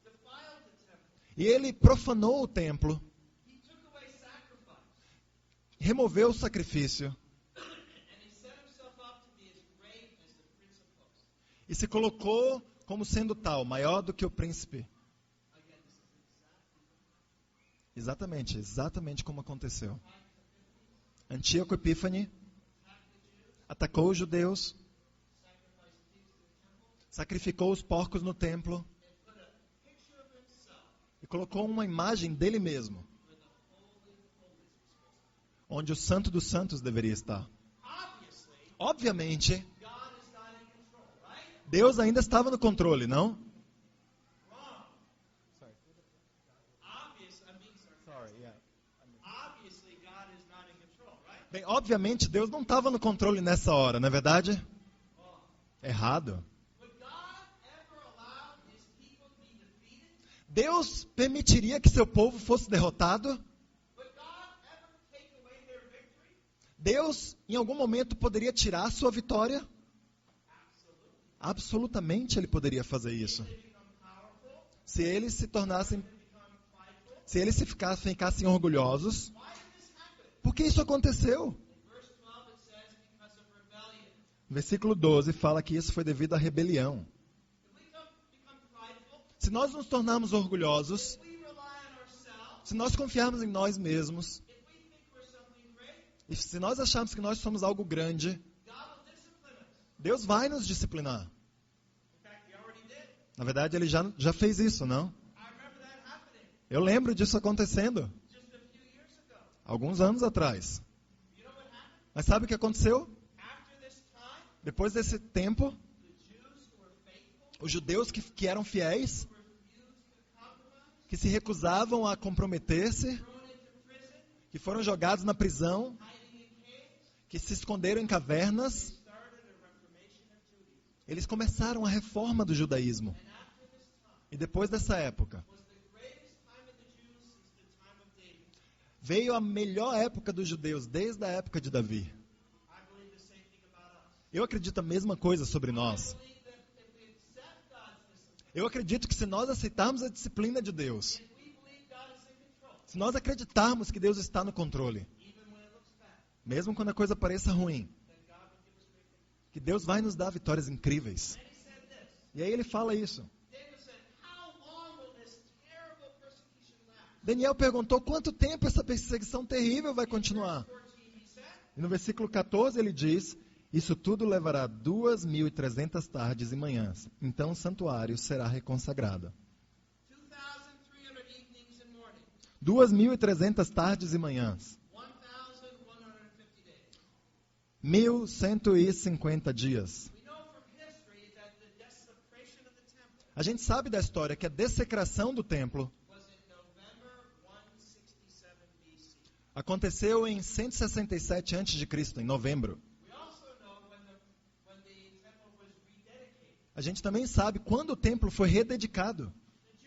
Speaker 1: defiled the temple.
Speaker 2: E ele profanou o templo,
Speaker 1: He took away sacrifice,
Speaker 2: removeu o sacrifício
Speaker 1: and he set himself up to be as great as the Prince of Hosts.
Speaker 2: e se colocou como sendo tal, maior do que o príncipe.
Speaker 1: Again, this is exactly
Speaker 2: Exatamente como aconteceu. Antíoco Epífane
Speaker 1: attacked the Jews,
Speaker 2: atacou os judeus,
Speaker 1: sacrificed pigs to the temple,
Speaker 2: sacrificou os porcos no templo
Speaker 1: and put a picture of himself
Speaker 2: e colocou uma imagem dele mesmo,
Speaker 1: where the Holy of Holies was supposed to
Speaker 2: onde o Santo dos Santos deveria estar.
Speaker 1: Obviously,
Speaker 2: Obviamente,
Speaker 1: God is not in control, right?
Speaker 2: Deus ainda estava no controle, não?
Speaker 1: Wrong. I'm being sarcastic. Obviously, God is not in control, right?
Speaker 2: Bem, obviamente, Deus não estava no controle nessa hora, não é verdade?
Speaker 1: Wrong.
Speaker 2: Errado.
Speaker 1: Would God ever allow his people to be defeated?
Speaker 2: Deus permitiria que seu povo fosse derrotado?
Speaker 1: Would God ever take away their victory?
Speaker 2: Deus, em algum momento, poderia tirar a sua vitória?
Speaker 1: Absolutely.
Speaker 2: Absolutamente ele poderia fazer isso.
Speaker 1: They become powerful,
Speaker 2: Se eles se tornassem,
Speaker 1: they become prideful.
Speaker 2: se eles se ficassem orgulhosos,
Speaker 1: Why did this happen?
Speaker 2: por que isso aconteceu?
Speaker 1: In verse 12 it says because of rebellion.
Speaker 2: Versículo 12 fala que isso foi devido à rebelião.
Speaker 1: If we become prideful,
Speaker 2: Se nós nos tornarmos orgulhosos,
Speaker 1: if we rely on ourselves,
Speaker 2: se nós confiarmos em nós mesmos,
Speaker 1: if we think we're something great,
Speaker 2: e se nós acharmos que nós somos algo grande,
Speaker 1: God will discipline us.
Speaker 2: Deus vai nos disciplinar.
Speaker 1: In fact, he already did.
Speaker 2: Na verdade, ele já fez isso, não?
Speaker 1: I remember that happening
Speaker 2: Eu lembro disso acontecendo,
Speaker 1: just a few years ago.
Speaker 2: alguns anos atrás.
Speaker 1: You know what happened?
Speaker 2: Mas sabe o que aconteceu?
Speaker 1: After this time,
Speaker 2: Depois desse tempo,
Speaker 1: the Jews who were faithful,
Speaker 2: os judeus que eram fiéis,
Speaker 1: who refused to compromise,
Speaker 2: que se recusavam a comprometer-se,
Speaker 1: thrown into prison,
Speaker 2: que foram jogados na prisão,
Speaker 1: hiding in caves,
Speaker 2: que se esconderam em cavernas,
Speaker 1: started a reformation of Judaism.
Speaker 2: eles começaram a reforma do judaísmo.
Speaker 1: And after this time
Speaker 2: E depois dessa época,
Speaker 1: was the greatest time of the Jews since the time of David.
Speaker 2: veio a melhor época dos judeus, desde a época de Davi.
Speaker 1: I believe the same thing about us.
Speaker 2: Eu acredito a mesma coisa sobre
Speaker 1: I
Speaker 2: nós.
Speaker 1: believe that if we accept God's discipline,
Speaker 2: Eu acredito que se nós aceitarmos a disciplina de Deus,
Speaker 1: if we believe God is in control,
Speaker 2: se nós acreditarmos que Deus está no controle,
Speaker 1: even when it looks bad,
Speaker 2: mesmo quando a coisa pareça ruim,
Speaker 1: then God will give us great victory.
Speaker 2: que Deus vai nos dar vitórias incríveis.
Speaker 1: And he said this.
Speaker 2: E aí ele fala isso.
Speaker 1: David said, how long will this terrible persecution last?
Speaker 2: Daniel perguntou quanto tempo essa perseguição terrível vai continuar.
Speaker 1: 14, he said,
Speaker 2: E no versículo 14 ele diz: isso tudo levará 2.300 tardes e manhãs. Então o santuário será reconsagrado.
Speaker 1: 2,300 evenings and mornings,
Speaker 2: 2.300 tardes e manhãs.
Speaker 1: 1,150 days.
Speaker 2: 1.150 dias.
Speaker 1: We know from history that the desecration of the temple
Speaker 2: A gente sabe da história que a dessecração do templo
Speaker 1: was in November 167 BC.
Speaker 2: aconteceu em 167 a.C., em novembro.
Speaker 1: We also know when the temple was rededicated.
Speaker 2: A gente também sabe quando o templo foi rededicado.
Speaker 1: The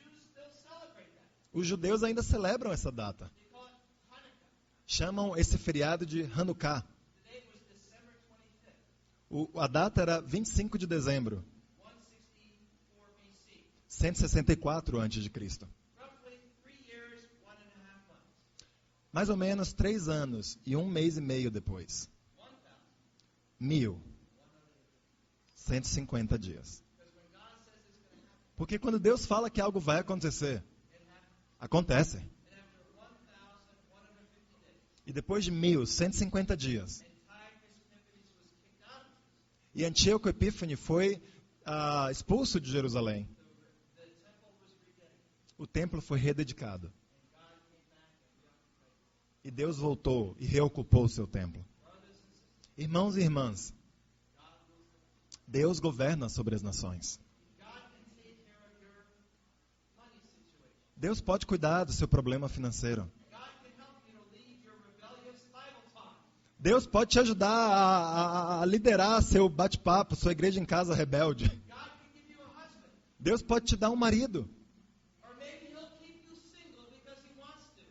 Speaker 1: Jews still celebrate that.
Speaker 2: Os judeus ainda celebram essa data.
Speaker 1: They call it Hanukkah.
Speaker 2: Chamam esse feriado de Hanukkah.
Speaker 1: The date was December 25th,
Speaker 2: A data era 25 de dezembro,
Speaker 1: 164 BC.
Speaker 2: 164 a.C.
Speaker 1: Roughly 3 years, 1.5 months.
Speaker 2: Mais ou menos 3 anos e 1 mês e meio depois. 1.150 dias.
Speaker 1: Because when God says it's going to happen,
Speaker 2: Porque quando Deus fala que algo vai acontecer,
Speaker 1: it happens.
Speaker 2: acontece.
Speaker 1: And after 1,150 days,
Speaker 2: E depois de 1.150 dias,
Speaker 1: Antiochus Epiphanes was kicked out of Jerusalem.
Speaker 2: e Antíoco Epífane foi expulso de Jerusalém.
Speaker 1: The temple was rededicated.
Speaker 2: O templo foi rededicado.
Speaker 1: And God came back and reoccupied it.
Speaker 2: E Deus voltou e reocupou o seu templo.
Speaker 1: Brothers and sisters,
Speaker 2: Irmãos e irmãs,
Speaker 1: God rules the world.
Speaker 2: Deus governa sobre as nações.
Speaker 1: God can take care of your money situation.
Speaker 2: Deus pode cuidar do seu problema financeiro.
Speaker 1: God can help you to lead your rebellious Bible talk.
Speaker 2: Deus pode te ajudar a liderar seu bate-papo, sua igreja em casa rebelde.
Speaker 1: God can give you a husband.
Speaker 2: Deus pode te dar um marido.
Speaker 1: Or maybe he'll keep you single because he wants to.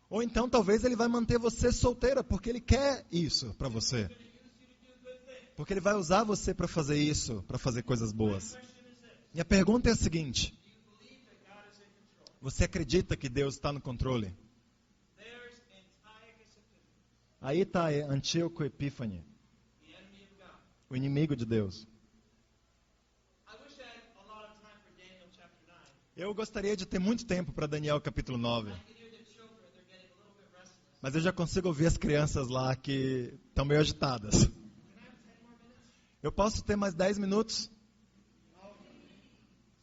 Speaker 2: Ou então talvez ele vai manter você solteira porque ele quer isso para você.
Speaker 1: He's going to use you to do good things.
Speaker 2: Porque ele vai usar você para fazer isso, para fazer coisas boas.
Speaker 1: The question is this.
Speaker 2: Minha pergunta é a seguinte:
Speaker 1: Do you believe that God is in control?
Speaker 2: você acredita que Deus está no controle?
Speaker 1: There's Antiochus Epiphanes,
Speaker 2: Aí está Antíoco Epífane,
Speaker 1: the enemy of God.
Speaker 2: o inimigo de Deus.
Speaker 1: I wish I had a lot of time for Daniel chapter 9.
Speaker 2: Eu gostaria de ter muito tempo para Daniel capítulo 9,
Speaker 1: I can hear the children, they're getting a little bit restless.
Speaker 2: mas eu já consigo ouvir as crianças lá que estão meio agitadas.
Speaker 1: Can I have 10 more minutes?
Speaker 2: Eu posso ter mais 10 minutos?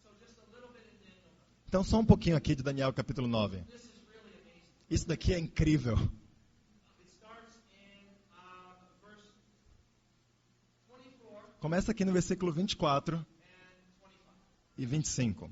Speaker 1: So just a little bit in Daniel 9.
Speaker 2: Então só um pouquinho aqui de Daniel capítulo 9.
Speaker 1: This is really amazing.
Speaker 2: Isso daqui é incrível.
Speaker 1: It starts
Speaker 2: Começa aqui no versículo 24 e 25.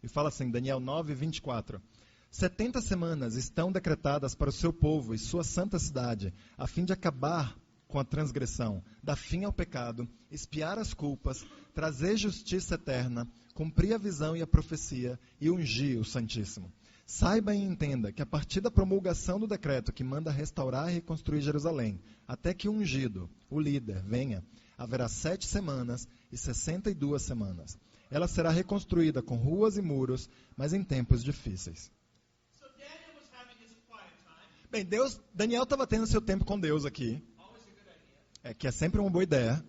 Speaker 2: E fala assim, Daniel 9, 24. 70 semanas estão decretadas para o seu povo e sua santa cidade, a fim de acabar com a transgressão, dar fim ao pecado, expiar as culpas, trazer justiça eterna, cumprir a visão e a profecia e ungir o Santíssimo. Saiba e entenda que a partir da promulgação do decreto que manda restaurar e reconstruir Jerusalém, até que o ungido, o líder, venha, haverá 7 semanas e 62 semanas. Ela será reconstruída com ruas e muros, mas em tempos difíceis. Bem, Daniel estava tendo seu tempo com Deus aqui, que é sempre uma boa ideia.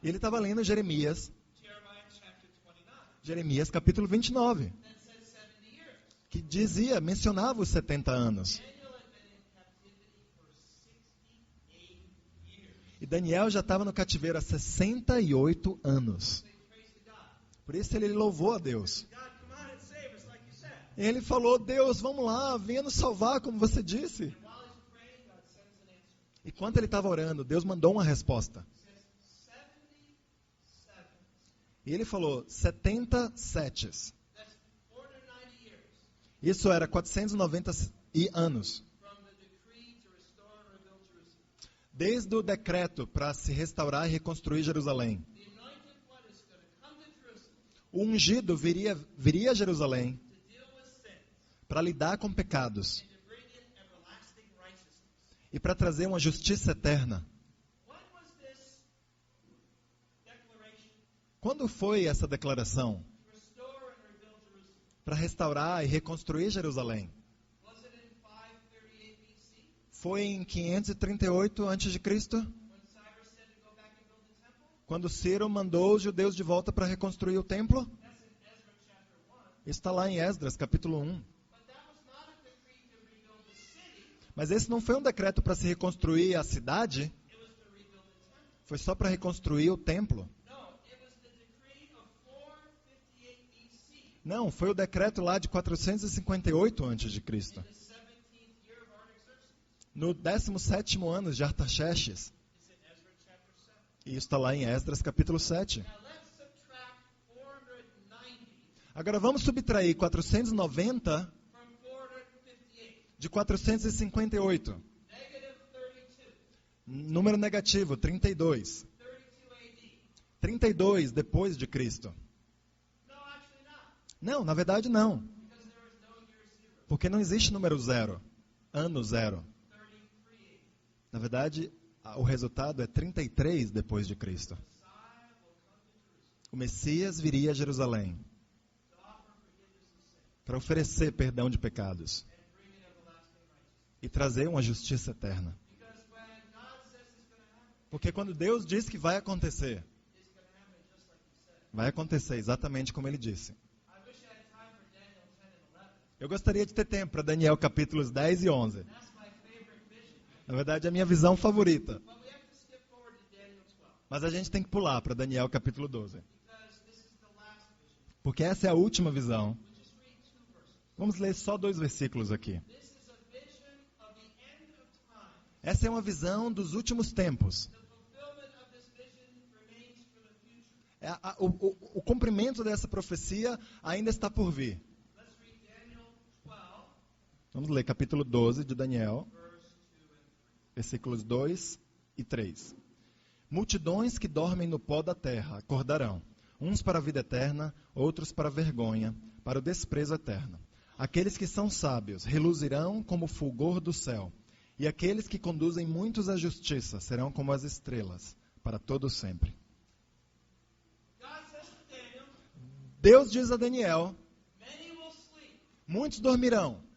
Speaker 2: E ele estava lendo Jeremias capítulo 29, que mencionava os 70 anos. E Daniel já estava no cativeiro há 68 anos. Por isso ele louvou a Deus. E ele falou, Deus, vamos lá, venha nos salvar, como você disse. E quando ele estava orando, Deus mandou uma resposta. E ele falou, 70 setes. Isso era 490 anos. Desde o decreto para se restaurar e reconstruir Jerusalém. O ungido viria a Jerusalém para lidar com pecados e para trazer uma justiça eterna. Quando foi essa declaração? Para restaurar e reconstruir Jerusalém. Foi em 538 a.C., quando Ciro mandou os judeus de volta para reconstruir o templo. Está lá em Esdras, capítulo 1. Mas esse não foi um decreto para se reconstruir a cidade. Foi só para reconstruir o templo. Não, foi o decreto lá de 458 a.C. No 17º ano de Artaxerxes. E isso está lá em Esdras, capítulo 7. Agora vamos subtrair 490 de 458. Número negativo, 32. 32 depois de Cristo. Não, na verdade não. Porque não existe número zero. Ano zero. Na verdade, o resultado é 33 depois de Cristo. O Messias viria a Jerusalém para oferecer perdão de pecados e trazer uma justiça eterna. Porque quando Deus diz que vai acontecer exatamente como Ele disse. Eu gostaria de ter tempo para Daniel capítulos 10 e 11. Na verdade, é a minha visão favorita. Mas a gente tem que pular para Daniel capítulo 12. Porque essa é a última visão. Vamos ler só 2 versículos aqui. Essa é uma visão dos últimos tempos. O cumprimento dessa profecia ainda está por vir. Vamos ler capítulo 12 de Daniel, versículos 2 e 3. Multidões que dormem no pó da terra acordarão, uns para a vida eterna, outros para a vergonha, para o desprezo eterno. Aqueles que são sábios reluzirão como o fulgor do céu, e aqueles que conduzem muitos à justiça serão como as estrelas, para todo sempre. Deus diz a Daniel, muitos dormirão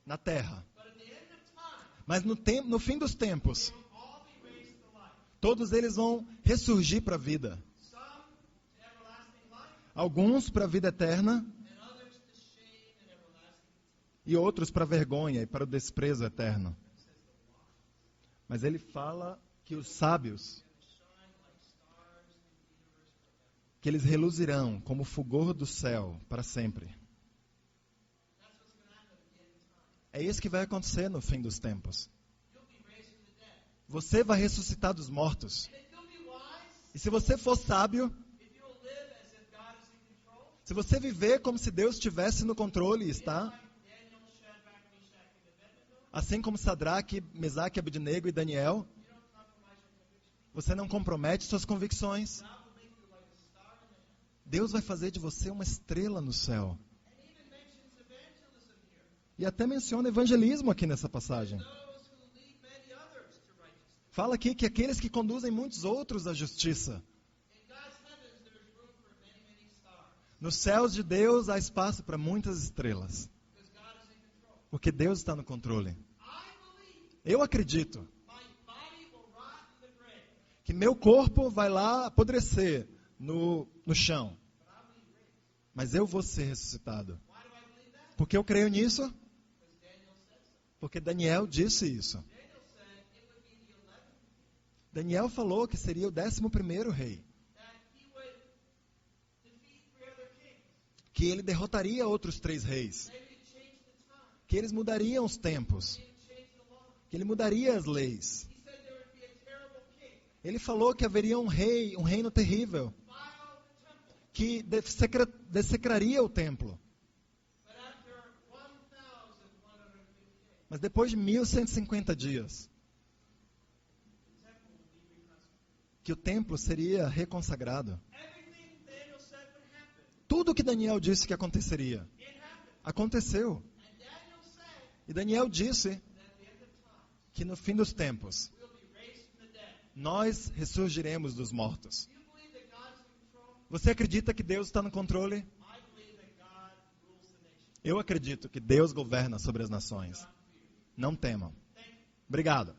Speaker 2: na terra, mas no fim dos tempos, todos eles vão ressurgir para a vida. Alguns para a vida eterna e outros para a vergonha e para o desprezo eterno. Mas ele fala que os sábios, que eles reluzirão como o fulgor do céu para sempre. É isso que vai acontecer no fim dos tempos. Você vai ressuscitar dos mortos. E se você for sábio,
Speaker 1: if you'll live as if God is in control,
Speaker 2: se você viver como se Deus estivesse no controle e está,
Speaker 1: like Daniel, Shadrach, Meshach, and Abednego,
Speaker 2: assim como Sadraque, Mesaque, Abednego e Daniel,
Speaker 1: you don't compromise your conviction.
Speaker 2: você não compromete suas convicções.
Speaker 1: God will make you like a star in the heaven.
Speaker 2: Deus vai fazer de você uma estrela no céu.
Speaker 1: And even mentions evangelism here.
Speaker 2: E até menciona evangelismo aqui nessa passagem.
Speaker 1: Those who lead many others to righteousness.
Speaker 2: Fala aqui que aqueles que conduzem muitos outros à justiça.
Speaker 1: In God's heavens, there is room for many, many stars.
Speaker 2: Nos céus de Deus há espaço para muitas estrelas.
Speaker 1: Because God is in control.
Speaker 2: Porque Deus está no controle.
Speaker 1: I believe
Speaker 2: Eu acredito
Speaker 1: my body will rot in the grave.
Speaker 2: que meu corpo vai lá apodrecer no chão.
Speaker 1: But I believe raised.
Speaker 2: Mas eu vou ser ressuscitado.
Speaker 1: Why do I believe that?
Speaker 2: Por que eu creio nisso?
Speaker 1: Because Daniel said so.
Speaker 2: Porque Daniel disse isso.
Speaker 1: Daniel said it would be the 11th
Speaker 2: Daniel falou que seria o 11º rei.
Speaker 1: that he would defeat 3 other kings.
Speaker 2: Que ele derrotaria outros 3 reis.
Speaker 1: Maybe he'd change the time.
Speaker 2: Que eles mudariam os tempos.
Speaker 1: He'd change the law.
Speaker 2: Que ele mudaria as leis.
Speaker 1: He said there would be a terrible king.
Speaker 2: Ele falou que haveria um rei, um reino terrível,
Speaker 1: File the temple.
Speaker 2: que dessecraria o templo.
Speaker 1: But after 1,150 days,
Speaker 2: Mas depois de 1150 dias,
Speaker 1: the temple would be reconstructed.
Speaker 2: que o templo seria reconsagrado.
Speaker 1: Everything Daniel said would happen.
Speaker 2: Tudo que Daniel disse que aconteceria,
Speaker 1: It happened.
Speaker 2: aconteceu.
Speaker 1: And Daniel said
Speaker 2: E Daniel disse
Speaker 1: that at the end of time,
Speaker 2: que no fim dos tempos,
Speaker 1: we'll be raised from the dead.
Speaker 2: nós ressurgiremos dos mortos.
Speaker 1: Do you believe that God's in control?
Speaker 2: Você acredita que Deus está no controle?
Speaker 1: I believe that God rules the nation.
Speaker 2: Eu acredito que Deus governa sobre as nações. Não temam.
Speaker 1: Thank you.
Speaker 2: Obrigado.